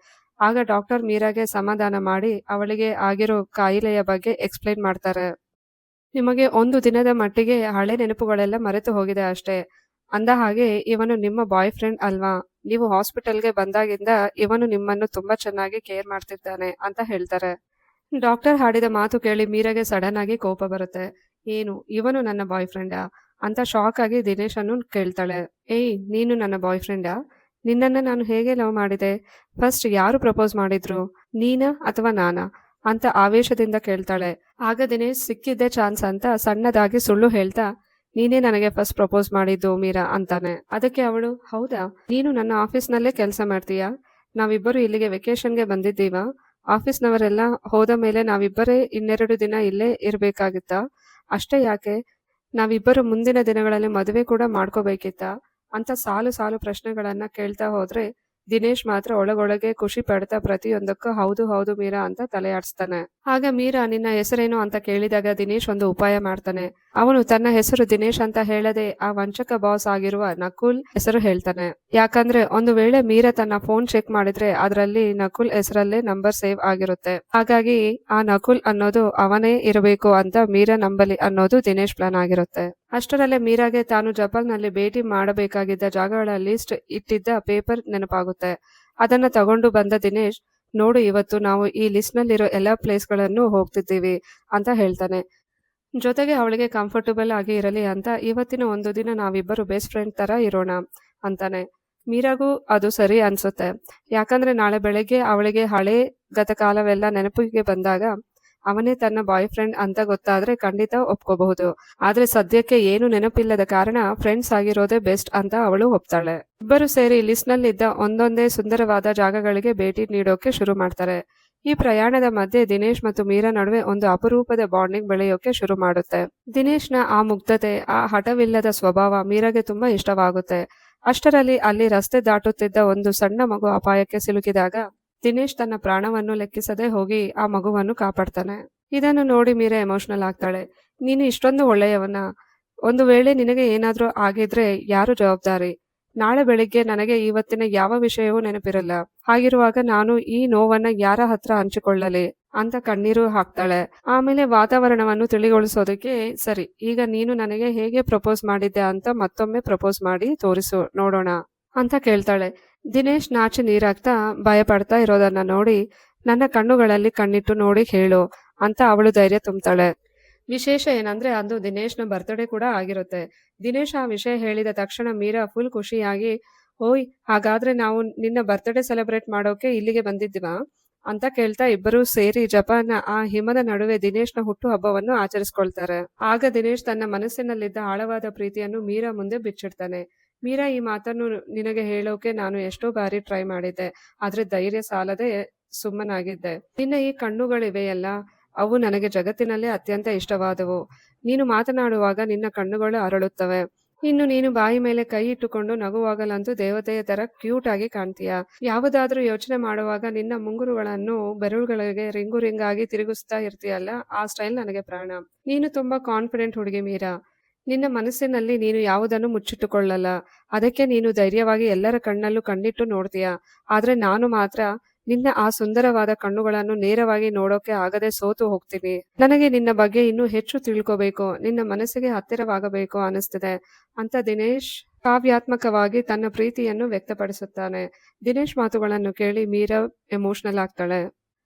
S1: ಆಗ ಡಾಕ್ಟರ್ ಮೀರಾಗೆ ಸಮಾಧಾನ ಮಾಡಿ ಅವಳಿಗೆ ಆಗಿರೋ ಕಾಯಿಲೆಯ ಬಗ್ಗೆ ಎಕ್ಸ್ಪ್ಲೈನ್ ಮಾಡ್ತಾರೆ. ನಿಮಗೆ ಒಂದು ದಿನದ ಮಟ್ಟಿಗೆ ಹಳೆ ನೆನಪುಗಳೆಲ್ಲ ಮರೆತು ಹೋಗಿದೆ ಅಷ್ಟೇ. ಅಂದ ಹಾಗೆ ಇವನು ನಿಮ್ಮ ಬಾಯ್ ಫ್ರೆಂಡ್ ಅಲ್ವಾ? ನೀವು ಹಾಸ್ಪಿಟಲ್ಗೆ ಬಂದಾಗಿಂದ ಇವನು ನಿಮ್ಮನ್ನು ತುಂಬಾ ಚೆನ್ನಾಗಿ ಕೇರ್ ಮಾಡ್ತಿದ್ದಾನೆ ಅಂತ ಹೇಳ್ತಾರೆ. ಡಾಕ್ಟರ್ ಹಾಡಿದ ಮಾತು ಕೇಳಿ ಮೀರಾಗೆ ಸಡನ್ ಆಗಿ ಕೋಪ ಬರುತ್ತೆ. ಏನು, ಇವನು ನನ್ನ ಬಾಯ್ ಫ್ರೆಂಡಾ ಅಂತ ಶಾಕ್ ಆಗಿ ದಿನೇಶ್ ಅನ್ನು ಕೇಳ್ತಾಳೆ. ಏಯ್, ನೀನು ನನ್ನ ಬಾಯ್ ಫ್ರೆಂಡಾ? ನಿನ್ನನ್ನ ನಾನು ಹೇಗೆ ಲವ್ ಮಾಡಿದೆ? ಫಸ್ಟ್ ಯಾರು ಪ್ರಪೋಸ್ ಮಾಡಿದ್ರು, ನೀನಾ ಅಥವಾ ನಾನಾ ಅಂತ ಆವೇಶದಿಂದ ಕೇಳ್ತಾಳೆ. ಆಗ ದಿನೇಶ್ ಸಿಕ್ಕಿದ್ದೆ ಚಾನ್ಸ್ ಅಂತ ಸಣ್ಣದಾಗಿ ಸುಳ್ಳು ಹೇಳ್ತಾ, ನೀನೇ ನನಗೆ ಫಸ್ಟ್ ಪ್ರಪೋಸ್ ಮಾಡಿದ್ದು ಮೀರಾ ಅಂತಾನೆ. ಅದಕ್ಕೆ ಅವಳು, ಹೌದಾ, ನೀನು ನನ್ನ ಆಫೀಸ್ನಲ್ಲೇ ಕೆಲಸ ಮಾಡ್ತೀಯಾ? ನಾವಿಬ್ಬರು ಇಲ್ಲಿಗೆ ವೆಕೇಶನ್ಗೆ ಬಂದಿದ್ದೀವಾ? ಆಫೀಸ್ನವರೆಲ್ಲ ಹೋದ ಮೇಲೆ ನಾವಿಬ್ಬರೇ 2 ದಿನ ಇಲ್ಲೇ ಇರ್ಬೇಕಾಗಿತ್ತಾ? ಅಷ್ಟೇ ಯಾಕೆ, ನಾವಿಬ್ಬರು ಮುಂದಿನ ದಿನಗಳಲ್ಲಿ ಮದುವೆ ಕೂಡ ಮಾಡ್ಕೋಬೇಕಿತ್ತ ಅಂತ ಸಾಲು ಸಾಲು ಪ್ರಶ್ನೆಗಳನ್ನ ಕೇಳ್ತಾ ಹೋದ್ರೆ ದಿನೇಶ್ ಮಾತ್ರ ಒಳಗೊಳಗೆ ಖುಷಿ ಪಡ್ತಾ ಪ್ರತಿಯೊಂದಕ್ಕೂ ಹೌದು ಹೌದು ಮೀರಾ ಅಂತ ತಲೆ ಆಡಿಸ್ತಾನೆ. ಆಗ ಮೀರಾ, ನಿನ್ನ ಹೆಸರೇನು ಅಂತ ಕೇಳಿದಾಗ ದಿನೇಶ್ ಒಂದು ಉಪಾಯ ಮಾಡ್ತಾನೆ. ಅವನು ತನ್ನ ಹೆಸರು ದಿನೇಶ್ ಅಂತ ಹೇಳದೆ ಆ ವಂಚಕ ಬಾಸ್ ಆಗಿರುವ ನಕುಲ್ ಹೆಸರು ಹೇಳ್ತಾನೆ. ಯಾಕಂದ್ರೆ ಒಂದು ವೇಳೆ ಮೀರಾ ತನ್ನ ಫೋನ್ ಚೆಕ್ ಮಾಡಿದ್ರೆ ಅದರಲ್ಲಿ ನಕುಲ್ ಹೆಸರಲ್ಲೇ ನಂಬರ್ ಸೇವ್ ಆಗಿರುತ್ತೆ. ಹಾಗಾಗಿ ಆ ನಕುಲ್ ಅನ್ನೋದು ಅವನೇ ಇರಬೇಕು ಅಂತ ಮೀರಾ ನಂಬಲಿ ಅನ್ನೋದು ದಿನೇಶ್ ಪ್ಲಾನ್ ಆಗಿರುತ್ತೆ. ಅಷ್ಟರಲ್ಲೇ ಮೀರಾಗೆ ತಾನು ಜಪಾನ್ನಲ್ಲಿ ಭೇಟಿ ಮಾಡಬೇಕಾಗಿದ್ದ ಜಾಗಗಳ ಲಿಸ್ಟ್ ಇಟ್ಟಿದ್ದ ಪೇಪರ್ ನೆನಪಾಗುತ್ತೆ. ಅದನ್ನ ತಗೊಂಡು ಬಂದ ದಿನೇಶ್, ನೋಡು, ಇವತ್ತು ನಾವು ಈ ಲಿಸ್ಟ್ ನಲ್ಲಿರೋ ಎಲ್ಲಾ ಪ್ಲೇಸ್ಗಳನ್ನು ಹೋಗ್ತಿದ್ದೀವಿ ಅಂತ ಹೇಳ್ತಾನೆ. ಜೊತೆಗೆ ಅವಳಿಗೆ ಕಂಫರ್ಟಬಲ್ ಆಗಿ ಇರಲಿ ಅಂತ ಇವತ್ತಿನ ಒಂದು ದಿನ ನಾವಿಬ್ಬರು ಬೆಸ್ಟ್ ಫ್ರೆಂಡ್ ತರ ಇರೋಣ ಅಂತಾನೆ. ಮೀರಾಗೂ ಅದು ಸರಿ ಅನ್ಸುತ್ತೆ. ಯಾಕಂದ್ರೆ ನಾಳೆ ಬೆಳಗ್ಗೆ ಅವಳಿಗೆ ಹಳೆ ಗತಕಾಲವೆಲ್ಲ ನೆನಪಿಗೆ ಬಂದಾಗ ಅವನೇ ತನ್ನ ಬಾಯ್ ಫ್ರೆಂಡ್ ಅಂತ ಗೊತ್ತಾದ್ರೆ ಖಂಡಿತ ಒಪ್ಕೋಬಹುದು. ಆದ್ರೆ ಸದ್ಯಕ್ಕೆ ಏನು ನೆನಪಿಲ್ಲದ ಕಾರಣ ಫ್ರೆಂಡ್ಸ್ ಆಗಿರೋದೇ ಬೆಸ್ಟ್ ಅಂತ ಅವಳು ಒಪ್ತಾಳೆ. ಇಬ್ಬರು ಸೇರಿ ಲಿಸ್ಟ್ ನಲ್ಲಿದ್ದ ಒಂದೊಂದೇ ಸುಂದರವಾದ ಜಾಗಗಳಿಗೆ ಭೇಟಿ ನೀಡೋಕೆ ಶುರು ಮಾಡ್ತಾರೆ. ಈ ಪ್ರಯಾಣದ ಮಧ್ಯೆ ದಿನೇಶ್ ಮತ್ತು ಮೀರಾ ನಡುವೆ ಒಂದು ಅಪರೂಪದ ಬಾಂಡಿಂಗ್ ಬೆಳೆಯೋಕೆ ಶುರು ಮಾಡುತ್ತೆ. ದಿನೇಶ್ನ ಆ ಮುಗ್ಧತೆ, ಆ ಹಠವಿಲ್ಲದ ಸ್ವಭಾವ ಮೀರಾಗೆ ತುಂಬಾ ಇಷ್ಟವಾಗುತ್ತೆ. ಅಷ್ಟರಲ್ಲಿ ಅಲ್ಲಿ ರಸ್ತೆ ದಾಟುತ್ತಿದ್ದ ಒಂದು ಸಣ್ಣ ಮಗು ಅಪಾಯಕ್ಕೆ ಸಿಲುಕಿದಾಗ ದಿನೇಶ್ ತನ್ನ ಪ್ರಾಣವನ್ನು ಲೆಕ್ಕಿಸದೆ ಹೋಗಿ ಆ ಮಗುವನ್ನು ಕಾಪಾಡ್ತಾನೆ. ಇದನ್ನು ನೋಡಿ ಮೀರಾ ಎಮೋಷನಲ್ ಆಗ್ತಾಳೆ. ನೀನು ಇಷ್ಟೊಂದು ಒಳ್ಳೆಯವನ, ಒಂದು ವೇಳೆ ನಿನಗೆ ಏನಾದ್ರೂ ಆಗಿದ್ರೆ ಯಾರು ಜವಾಬ್ದಾರಿ? ನಾಳೆ ಬೆಳಿಗ್ಗೆ ನನಗೆ ಇವತ್ತಿನ ಯಾವ ವಿಷಯವೂ ನೆನಪಿರಲ್ಲ. ಹಾಗಿರುವಾಗ ನಾನು ಈ ನೋವನ್ನ ಯಾರ ಹತ್ರ ಹಂಚಿಕೊಳ್ಳಲಿ ಅಂತ ಕಣ್ಣೀರು ಹಾಕ್ತಾಳೆ. ಆಮೇಲೆ ವಾತಾವರಣವನ್ನು ತಿಳಿಗೊಳಿಸೋದಕ್ಕೆ, ಸರಿ ಈಗ ನೀನು ನನಗೆ ಹೇಗೆ ಪ್ರಪೋಸ್ ಮಾಡಿದ್ದೆ ಅಂತ ಮತ್ತೊಮ್ಮೆ ಪ್ರಪೋಸ್ ಮಾಡಿ ತೋರಿಸು ನೋಡೋಣ ಅಂತ ಕೇಳ್ತಾಳೆ. ದಿನೇಶ್ ನಾಚಿ ನೀರಾಗ್ತಾ ಭಯಪಡ್ತಾ ಇರೋದನ್ನ ನೋಡಿ, ನನ್ನ ಕಣ್ಣುಗಳಲ್ಲಿ ಕಣ್ಣಿಟ್ಟು ನೋಡಿ ಹೇಳು ಅಂತ ಅವಳು ಧೈರ್ಯ ತುಂಬ್ತಾಳೆ. ವಿಶೇಷ ಏನಂದ್ರೆ ಅಂದು ದಿನೇಶ್ನ ಬರ್ತ್ಡೇ ಕೂಡ ಆಗಿರುತ್ತೆ. ದಿನೇಶ್ ಆ ವಿಷಯ ಹೇಳಿದ ತಕ್ಷಣ ಮೀರಾ ಫುಲ್ ಖುಷಿಯಾಗಿ, ಓಯ್ ಹಾಗಾದ್ರೆ ನಾವು ನಿನ್ನ ಬರ್ತ್ಡೇ ಸೆಲೆಬ್ರೇಟ್ ಮಾಡೋಕೆ ಇಲ್ಲಿಗೆ ಬಂದಿದ್ವಾ ಅಂತ ಕೇಳ್ತಾ ಇಬ್ಬರು ಸೇರಿ ಜಪಾನ್ನ ಆ ಹಿಮದ ನಡುವೆ ದಿನೇಶ್ನ ಹುಟ್ಟು ಹಬ್ಬವನ್ನು ಆಚರಿಸ್ಕೊಳ್ತಾರೆ. ಆಗ ದಿನೇಶ್ ತನ್ನ ಮನಸ್ಸಿನಲ್ಲಿದ್ದ ಆಳವಾದ ಪ್ರೀತಿಯನ್ನು ಮೀರಾ ಮುಂದೆ ಬಿಚ್ಚಿಡ್ತಾನೆ. ಮೀರಾ, ಈ ಮಾತನ್ನು ನಿನಗೆ ಹೇಳೋಕೆ ನಾನು ಎಷ್ಟೋ ಬಾರಿ ಟ್ರೈ ಮಾಡಿದ್ದೆ, ಆದ್ರೆ ಧೈರ್ಯ ಸಾಲದೆ ಸುಮ್ಮನಾಗಿದ್ದೆ. ನಿನ್ನ ಈ ಕಣ್ಣುಗಳಿವೆಯಲ್ಲ, ಅವು ನನಗೆ ಜಗತ್ತಿನಲ್ಲೇ ಅತ್ಯಂತ ಇಷ್ಟವಾದವು. ನೀನು ಮಾತನಾಡುವಾಗ ನಿನ್ನ ಕಣ್ಣುಗಳು ಅರಳುತ್ತವೆ. ಇನ್ನು ನೀನು ಬಾಯಿ ಮೇಲೆ ಕೈ ಇಟ್ಟುಕೊಂಡು ನಗುವಾಗಲಂತೂ ದೇವತೆಯ ತರ ಕ್ಯೂಟ್ ಆಗಿ ಕಾಣ್ತೀಯ. ಯಾವುದಾದ್ರೂ ಯೋಚನೆ ಮಾಡುವಾಗ ನಿನ್ನ ಮುಂಗುರುಗಳನ್ನು ಬೆರಳುಗಳಿಗೆ ರಿಂಗು ರಿಂಗಾಗಿ ತಿರುಗಿಸ್ತಾ ಇರ್ತೀಯಲ್ಲ, ಆ ಸ್ಟೈಲ್ ನನಗೆ ಪ್ರಾಣ. ನೀನು ತುಂಬಾ ಕಾನ್ಫಿಡೆಂಟ್ ಹುಡುಗಿ ಮೀರಾ. ನಿನ್ನ ಮನಸ್ಸಿನಲ್ಲಿ ನೀನು ಯಾವುದನ್ನು ಮುಚ್ಚಿಟ್ಟುಕೊಳ್ಳಲ್ಲ. ಅದಕ್ಕೆ ನೀನು ಧೈರ್ಯವಾಗಿ ಎಲ್ಲರ ಕಣ್ಣಲ್ಲೂ ಕಣ್ಣಿಟ್ಟು ನೋಡ್ತೀಯ. ಆದ್ರೆ ನಾನು ಮಾತ್ರ ನಿನ್ನ ಆ ಸುಂದರವಾದ ಕಣ್ಣುಗಳನ್ನು ನೇರವಾಗಿ ನೋಡೋಕೆ ಆಗದೆ ಸೋತು ಹೋಗ್ತೀನಿ. ನನಗೆ ನಿನ್ನ ಬಗ್ಗೆ ಇನ್ನೂ ಹೆಚ್ಚು ತಿಳ್ಕೋಬೇಕು, ನಿನ್ನ ಮನಸ್ಸಿಗೆ ಹತ್ತಿರವಾಗಬೇಕು ಅನಿಸ್ತಿದೆ ಅಂತ ದಿನೇಶ್ ಕಾವ್ಯಾತ್ಮಕವಾಗಿ ತನ್ನ ಪ್ರೀತಿಯನ್ನು ವ್ಯಕ್ತಪಡಿಸುತ್ತಾನೆ. ದಿನೇಶ್ ಮಾತುಗಳನ್ನು ಕೇಳಿ ಮೀರಾ ಎಮೋಷನಲ್ ಆಗ್ತಾಳೆ.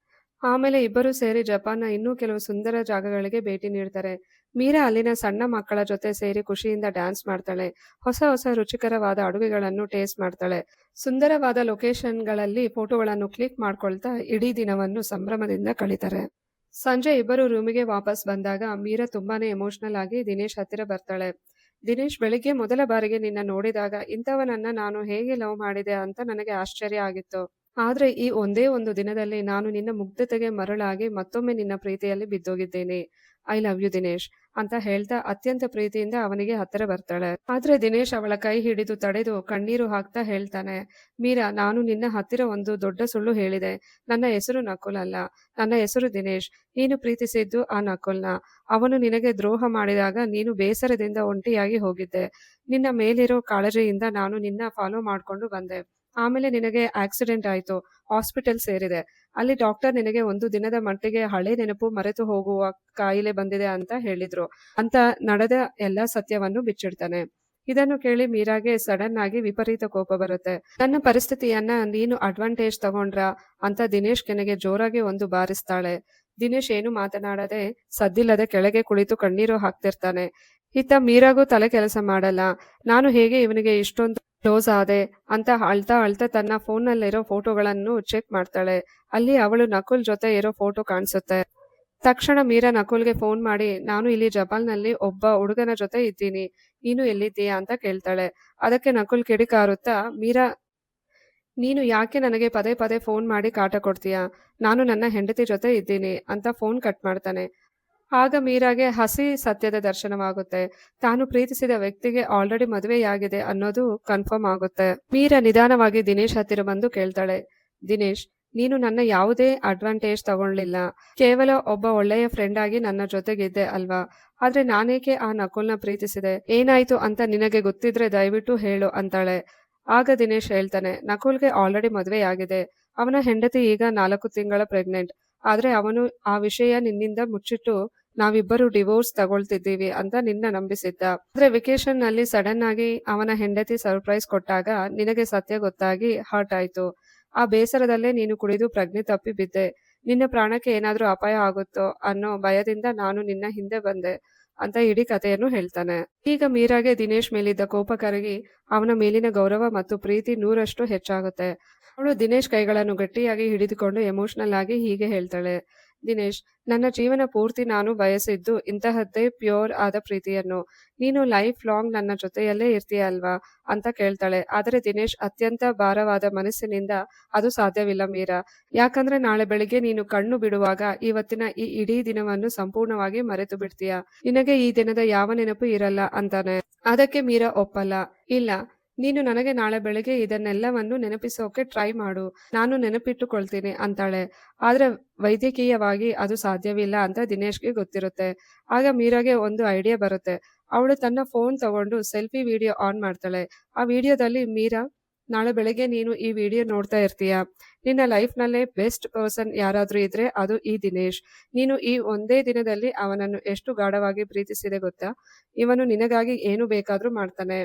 S1: ಆಮೇಲೆ ಇಬ್ಬರು ಸೇರಿ ಜಪಾನ್ನ ಇನ್ನೂ ಕೆಲವು ಸುಂದರ ಜಾಗಗಳಿಗೆ ಭೇಟಿ ನೀಡ್ತಾರೆ. ಮೀರಾ ಅಲ್ಲಿನ ಸಣ್ಣ ಮಕ್ಕಳ ಜೊತೆ ಸೇರಿ ಖುಷಿಯಿಂದ ಡ್ಯಾನ್ಸ್ ಮಾಡ್ತಾಳೆ. ಹೊಸ ಹೊಸ ರುಚಿಕರವಾದ ಅಡುಗೆಗಳನ್ನು ಟೇಸ್ಟ್ ಮಾಡ್ತಾಳೆ. ಸುಂದರವಾದ ಲೊಕೇಶನ್ಗಳಲ್ಲಿ ಫೋಟೋಗಳನ್ನು ಕ್ಲಿಕ್ ಮಾಡ್ಕೊಳ್ತಾ ಇಡೀ ದಿನವನ್ನು ಸಂಭ್ರಮದಿಂದ ಕಳೀತಾರೆ. ಸಂಜೆ ಇಬ್ಬರು ರೂಮಿಗೆ ವಾಪಸ್ ಬಂದಾಗ ಮೀರಾ ತುಂಬಾನೇ ಎಮೋಷನಲ್ ಆಗಿ ದಿನೇಶ್ ಹತ್ತಿರ ಬರ್ತಾಳೆ. ದಿನೇಶ್, ಬೆಳಿಗ್ಗೆ ಮೊದಲ ಬಾರಿಗೆ ನಿನ್ನ ನೋಡಿದಾಗ ಇಂಥವನನ್ನ ನಾನು ಹೇಗೆ ಲವ್ ಮಾಡಿದೆ ಅಂತ ನನಗೆ ಆಶ್ಚರ್ಯ ಆಗಿತ್ತು. ಆದ್ರೆ ಈ ಒಂದೇ ಒಂದು ದಿನದಲ್ಲಿ ನಾನು ನಿನ್ನ ಮುಗ್ಧತೆಗೆ ಮರಳಾಗಿ ಮತ್ತೊಮ್ಮೆ ನಿನ್ನ ಪ್ರೀತಿಯಲ್ಲಿ ಬಿದ್ದೋಗಿದ್ದೇನೆ. ಐ ಲವ್ ಯು ದಿನೇಶ್ ಅಂತ ಹೇಳ್ತಾ ಅತ್ಯಂತ ಪ್ರೀತಿಯಿಂದ ಅವನಿಗೆ ಹತ್ತಿರ ಬರ್ತಾಳೆ. ಆದ್ರೆ ದಿನೇಶ್ ಅವಳ ಕೈ ಹಿಡಿದು ತಡೆದು ಕಣ್ಣೀರು ಹಾಕ್ತಾ ಹೇಳ್ತಾನೆ, ಮೀರಾ, ನಾನು ನಿನ್ನ ಹತ್ತಿರ ಒಂದು ದೊಡ್ಡ ಸುಳ್ಳು ಹೇಳಿದೆ. ನನ್ನ ಹೆಸರು ನಕುಲ್ ಅಲ್ಲ, ನನ್ನ ಹೆಸರು ದಿನೇಶ್. ನೀನು ಪ್ರೀತಿಸಿದ್ದು ಆ ನಕುಲ್ನ. ಅವನು ನಿನಗೆ ದ್ರೋಹ ಮಾಡಿದಾಗ ನೀನು ಬೇಸರದಿಂದ ಒಂಟಿಯಾಗಿ ಹೋಗಿದ್ದೆ. ನಿನ್ನ ಮೇಲಿರೋ ಕಾಳಜಿಯಿಂದ ನಾನು ನಿನ್ನ ಫಾಲೋ ಮಾಡ್ಕೊಂಡು ಬಂದೆ. ಆಮೇಲೆ ನಿನಗೆ ಆಕ್ಸಿಡೆಂಟ್ ಆಯ್ತು, ಹಾಸ್ಪಿಟಲ್ ಸೇರಿದೆ. ಅಲ್ಲಿ ಡಾಕ್ಟರ್ ನಿನಗೆ ಒಂದು ದಿನದ ಮಟ್ಟಿಗೆ ಹಳೆ ನೆನಪು ಮರೆತು ಹೋಗುವ ಕಾಯಿಲೆ ಬಂದಿದೆ ಅಂತ ಹೇಳಿದ್ರು ಅಂತ ನಡೆದ ಎಲ್ಲ ಸತ್ಯವನ್ನು ಬಿಚ್ಚಿಡ್ತಾನೆ. ಇದನ್ನು ಕೇಳಿ ಮೀರಾಗೆ ಸಡನ್ ಆಗಿ ವಿಪರೀತ ಕೋಪ ಬರುತ್ತೆ. ನನ್ನ ಪರಿಸ್ಥಿತಿಯನ್ನ ನೀನು ಅಡ್ವಾಂಟೇಜ್ ತಗೊಂಡ್ರ ಅಂತ ದಿನೇಶ್ ಕೆನೆಗೆ ಜೋರಾಗಿ ಒಂದು ಬಾರಿಸ್ತಾಳೆ. ದಿನೇಶ್ ಏನು ಮಾತನಾಡದೆ ಸದ್ದಿಲ್ಲದೆ ಕೆಳಗೆ ಕುಳಿತು ಕಣ್ಣೀರು ಹಾಕ್ತಿರ್ತಾನೆ. ಇತ್ತ ಮೀರಾಗೂ ತಲೆ ಕೆಲಸ ಮಾಡಲ್ಲ. ನಾನು ಹೇಗೆ ಇವನಿಗೆ ಇಷ್ಟೊಂದು ಕ್ಲೋಸ್ ಆದೆ ಅಂತ ಅಳ್ತಾ ಅಳ್ತಾ ತನ್ನ ಫೋನ್ನಲ್ಲಿರೋ ಫೋಟೋಗಳನ್ನು ಚೆಕ್ ಮಾಡ್ತಾಳೆ. ಅಲ್ಲಿ ಅವಳು ನಕುಲ್ ಜೊತೆ ಇರೋ ಫೋಟೋ ಕಾಣಿಸುತ್ತೆ. ತಕ್ಷಣ ಮೀರಾ ನಕುಲ್ಗೆ ಫೋನ್ ಮಾಡಿ, ನಾನು ಇಲ್ಲಿ ಜಪಾಲ್ನಲ್ಲಿ ಒಬ್ಬ ಹುಡುಗನ ಜೊತೆ ಇದ್ದೀನಿ, ನೀನು ಎಲ್ಲಿದ್ದೀಯಾ ಅಂತ ಕೇಳ್ತಾಳೆ. ಅದಕ್ಕೆ ನಕುಲ್ ಕಿಡಿಕಾರುತ್ತಾ, ಮೀರಾ, ನೀನು ಯಾಕೆ ನನಗೆ ಪದೇ ಪದೇ ಫೋನ್ ಮಾಡಿ ಕಾಟ ಕೊಡ್ತೀಯಾ? ನಾನು ನನ್ನ ಹೆಂಡತಿ ಜೊತೆ ಇದ್ದೀನಿ ಅಂತ ಫೋನ್ ಕಟ್ ಮಾಡ್ತಾನೆ. ಆಗ ಮೀರಾಗೆ ಹಸಿ ಸತ್ಯದ ದರ್ಶನವಾಗುತ್ತೆ. ತಾನು ಪ್ರೀತಿಸಿದ ವ್ಯಕ್ತಿಗೆ ಆಲ್ರೆಡಿ ಮದುವೆಯಾಗಿದೆ ಅನ್ನೋದು ಕನ್ಫರ್ಮ್ ಆಗುತ್ತೆ. ಮೀರಾ ನಿಧಾನವಾಗಿ ದಿನೇಶ್ ಹತ್ತಿರ ಬಂದು ಕೇಳ್ತಾಳೆ, ದಿನೇಶ್, ನೀನು ನನ್ನ ಯಾವುದೇ ಅಡ್ವಾಂಟೇಜ್ ತಗೊಳ್ಳಿಲ್ಲ. ಕೇವಲ ಒಬ್ಬ ಒಳ್ಳೆಯ ಫ್ರೆಂಡ್ ಆಗಿ ನನ್ನ ಜೊತೆಗಿದ್ದೆ ಅಲ್ವಾ? ಆದ್ರೆ ನಾನೇಕೆ ಆ ನಕುಲ್ನ ಪ್ರೀತಿಸಿದೆ? ಏನಾಯ್ತು ಅಂತ ನಿನಗೆ ಗೊತ್ತಿದ್ರೆ ದಯವಿಟ್ಟು ಹೇಳು ಅಂತಾಳೆ. ಆಗ ದಿನೇಶ್ ಹೇಳ್ತಾನೆ, ನಕುಲ್ಗೆ ಆಲ್ರೆಡಿ ಮದುವೆಯಾಗಿದೆ. ಅವನ ಹೆಂಡತಿ ಈಗ 4 ತಿಂಗಳ ಪ್ರೆಗ್ನೆಂಟ್. ಆದ್ರೆ ಅವನು ಆ ವಿಷಯ ನಿನ್ನಿಂದ ಮುಚ್ಚಿಟ್ಟು ನಾವಿಬ್ಬರು ಡಿವೋರ್ಸ್ ತಗೊಳ್ತಿದ್ದೀವಿ ಅಂತ ನಿನ್ನ ನಂಬಿಸಿದ್ದ. ಆದ್ರೆ ವೆಕೇಶನ್ ನಲ್ಲಿ ಸಡನ್ ಆಗಿ ಅವನ ಹೆಂಡತಿ ಸರ್ಪ್ರೈಸ್ ಕೊಟ್ಟಾಗ ನಿನಗೆ ಸತ್ಯ ಗೊತ್ತಾಗಿ ಹರ್ಟ್ ಆಯ್ತು. ಆ ಬೇಸರದಲ್ಲೇ ನೀನು ಕುಡಿದು ಪ್ರಜ್ಞೆ ತಪ್ಪಿ ಬಿದ್ದೆ. ನಿನ್ನ ಪ್ರಾಣಕ್ಕೆ ಏನಾದ್ರೂ ಅಪಾಯ ಆಗುತ್ತೋ ಅನ್ನೋ ಭಯದಿಂದ ನಾನು ನಿನ್ನ ಹಿಂದೆ ಬಂದೆ ಅಂತ ಇಡೀ ಕಥೆಯನ್ನು ಹೇಳ್ತಾನೆ. ಈಗ ಮೀರಾಗೆ ದಿನೇಶ್ ಮೇಲಿದ್ದ ಕೋಪ ಕರಗಿ ಅವನ ಮೇಲಿನ ಗೌರವ ಮತ್ತು ಪ್ರೀತಿ 100ರಷ್ಟು ಹೆಚ್ಚಾಗುತ್ತೆ. ಅವಳು ದಿನೇಶ್ ಕೈಗಳನ್ನು ಗಟ್ಟಿಯಾಗಿ ಹಿಡಿದುಕೊಂಡು ಎಮೋಷನಲ್ ಆಗಿ ಹೀಗೆ ಹೇಳ್ತಾಳೆ, ದಿನೇಶ್, ನನ್ನ ಜೀವನ ಪೂರ್ತಿ ನಾನು ಬಯಸಿದ್ದು ಇಂತಹದ್ದೇ ಪ್ಯೂರ್ ಆದ ಪ್ರೀತಿಯನ್ನು. ನೀನು ಲೈಫ್ ಲಾಂಗ್ ನನ್ನ ಜೊತೆಯಲ್ಲೇ ಇರ್ತೀಯ ಅಲ್ವಾ ಅಂತ ಕೇಳ್ತಾಳೆ. ಆದರೆ ದಿನೇಶ್ ಅತ್ಯಂತ ಭಾರವಾದ ಮನಸ್ಸಿನಿಂದ, ಅದು ಸಾಧ್ಯವಿಲ್ಲ ಮೀರಾ. ಯಾಕಂದ್ರೆ ನಾಳೆ ಬೆಳಿಗ್ಗೆ ನೀನು ಕಣ್ಣು ಬಿಡುವಾಗ ಇವತ್ತಿನ ಈ ಇಡೀ ದಿನವನ್ನು ಸಂಪೂರ್ಣವಾಗಿ ಮರೆತು ಬಿಡ್ತೀಯ. ನಿನಗೆ ಈ ದಿನದ ಯಾವ ನೆನಪು ಇರಲ್ಲ ಅಂತಾನೆ. ಅದಕ್ಕೆ ಮೀರಾ ಒಪ್ಪಲ್ಲ. ಇಲ್ಲ, ನೀನು ನನಗೆ ನಾಳೆ ಬೆಳಿಗ್ಗೆ ಇದನ್ನೆಲ್ಲವನ್ನು ನೆನಪಿಸೋಕೆ ಟ್ರೈ ಮಾಡು, ನಾನು ನೆನಪಿಟ್ಟುಕೊಳ್ತೀನಿ ಅಂತಾಳೆ. ಆದ್ರೆ ವೈದ್ಯಕೀಯವಾಗಿ ಅದು ಸಾಧ್ಯವಿಲ್ಲ ಅಂತ ದಿನೇಶ್ಗೆ ಗೊತ್ತಿರುತ್ತೆ. ಆಗ ಮೀರಾಗೆ ಒಂದು ಐಡಿಯಾ ಬರುತ್ತೆ. ಅವಳು ತನ್ನ ಫೋನ್ ತಗೊಂಡು ಸೆಲ್ಫಿ ವಿಡಿಯೋ ಆನ್ ಮಾಡ್ತಾಳೆ. ಆ ವಿಡಿಯೋದಲ್ಲಿ ಮೀರಾ ನಾಳೆ ಬೆಳಗ್ಗೆ ನೀನು ಈ ವಿಡಿಯೋ ನೋಡ್ತಾ ಇರ್ತೀಯ. ನಿನ್ನ ಲೈಫ್‌ನಲ್ಲೇ ಬೆಸ್ಟ್ ಪರ್ಸನ್ ಯಾರಾದ್ರೂ ಇದ್ರೆ ಅದು ಈ ದಿನೇಶ್. ನೀನು ಈ ಒಂದೇ ದಿನದಲ್ಲಿ ಅವನನ್ನು ಎಷ್ಟು ಗಾಢವಾಗಿ ಪ್ರೀತಿಸಿದೆ ಗೊತ್ತಾ? ಇವನು ನಿನಗಾಗಿ ಏನು ಬೇಕಾದ್ರೂ ಮಾಡ್ತಾನೆ.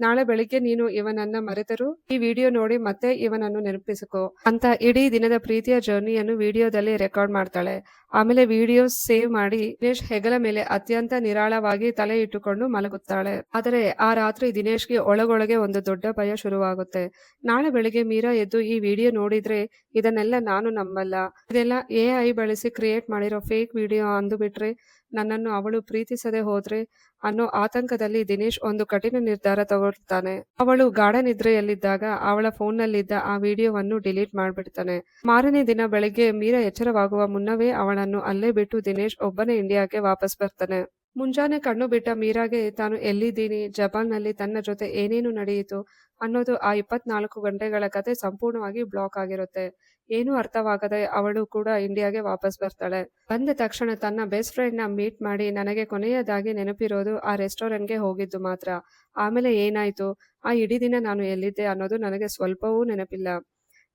S1: ನಾಳೆ ಬೆಳಿಗ್ಗೆ ನೀನು ಇವನನ್ನ ಮರೆತರೂ ಈ ವಿಡಿಯೋ ನೋಡಿ ಮತ್ತೆ ಇವನನ್ನು ನೆನಪಿಸಿಕೋ ಅಂತ ಇಡೀ ದಿನದ ಪ್ರೀತಿಯ ಜರ್ನಿಯನ್ನು ವಿಡಿಯೋದಲ್ಲಿ ರೆಕಾರ್ಡ್ ಮಾಡ್ತಾಳೆ. ಆಮೇಲೆ ವಿಡಿಯೋ ಸೇವ್ ಮಾಡಿ ದಿನೇಶ್ ಹೆಗಲ ಮೇಲೆ ಅತ್ಯಂತ ನಿರಾಳವಾಗಿ ತಲೆ ಇಟ್ಟುಕೊಂಡು ಮಲಗುತ್ತಾಳೆ. ಆದರೆ ಆ ರಾತ್ರಿ ದಿನೇಶ್ಗೆ ಒಳಗೊಳಗೆ ಒಂದು ದೊಡ್ಡ ಭಯ ಶುರುವಾಗುತ್ತೆ. ನಾಳೆ ಬೆಳಿಗ್ಗೆ ಮೀರಾ ಎದ್ದು ಈ ವಿಡಿಯೋ ನೋಡಿದ್ರೆ ಇದನ್ನೆಲ್ಲ ನಾನು ನಂಬಲ್ಲ, ಇದೆಲ್ಲ AI ಬಳಸಿ ಕ್ರಿಯೇಟ್ ಮಾಡಿರೋ ಫೇಕ್ ವಿಡಿಯೋ ಅಂದು ಬಿಟ್ರೆ, ನನ್ನನ್ನು ಅವಳು ಪ್ರೀತಿಸದೆ ಹೋದ್ರೆ ಅನ್ನೋ ಆತಂಕದಲ್ಲಿ ದಿನೇಶ್ ಒಂದು ಕಠಿಣ ನಿರ್ಧಾರ ತಗೊಳ್ತಾನೆ. ಅವಳು ಗಾಢ ನಿದ್ರೆಯಲ್ಲಿದ್ದಾಗ ಅವಳ ಫೋನ್ನಲ್ಲಿದ್ದ ಆ ವಿಡಿಯೋವನ್ನು ಡಿಲೀಟ್ ಮಾಡ್ಬಿಡ್ತಾನೆ. ಮಾರನೇ ದಿನ ಬೆಳಿಗ್ಗೆ ಮೀರಾ ಎಚ್ಚರವಾಗುವ ಮುನ್ನವೇ ಅವಳನ್ನು ಅಲ್ಲೇ ಬಿಟ್ಟು ದಿನೇಶ್ ಒಬ್ಬನೇ ಇಂಡಿಯಾಗೆ ವಾಪಸ್ ಬರ್ತಾನೆ. ಮುಂಜಾನೆ ಕಣ್ಣು ಬಿಟ್ಟ ಮೀರಾಗೆ ತಾನು ಎಲ್ಲಿದ್ದೀನಿ, ಜಪಾನ್‌ನಲ್ಲಿ ತನ್ನ ಜೊತೆ ಏನೇನು ನಡೆಯಿತು ಅನ್ನೋದು ಆ 24 ಗಂಟೆಗಳ ಕತೆ ಸಂಪೂರ್ಣವಾಗಿ ಬ್ಲಾಕ್ ಆಗಿರುತ್ತೆ. ಏನೂ ಅರ್ಥವಾಗದೆ ಅವಳು ಕೂಡ ಇಂಡಿಯಾಗೆ ವಾಪಸ್ ಬರ್ತಾಳೆ. ಬಂದ ತಕ್ಷಣ ತನ್ನ ಬೆಸ್ಟ್ ಫ್ರೆಂಡ್‌ನ ಮೀಟ್ ಮಾಡಿ ನನಗೆ ಕೊನೆಯದಾಗಿ ನೆನಪಿರೋದು ಆ ರೆಸ್ಟೋರೆಂಟ್‌ಗೆ ಹೋಗಿದ್ದು ಮಾತ್ರ. ಆಮೇಲೆ ಏನಾಯ್ತು, ಆ ಇಡೀ ದಿನ ನಾನು ಎಲ್ಲಿದ್ದೆ ಅನ್ನೋದು ನನಗೆ ಸ್ವಲ್ಪವೂ ನೆನಪಿಲ್ಲ.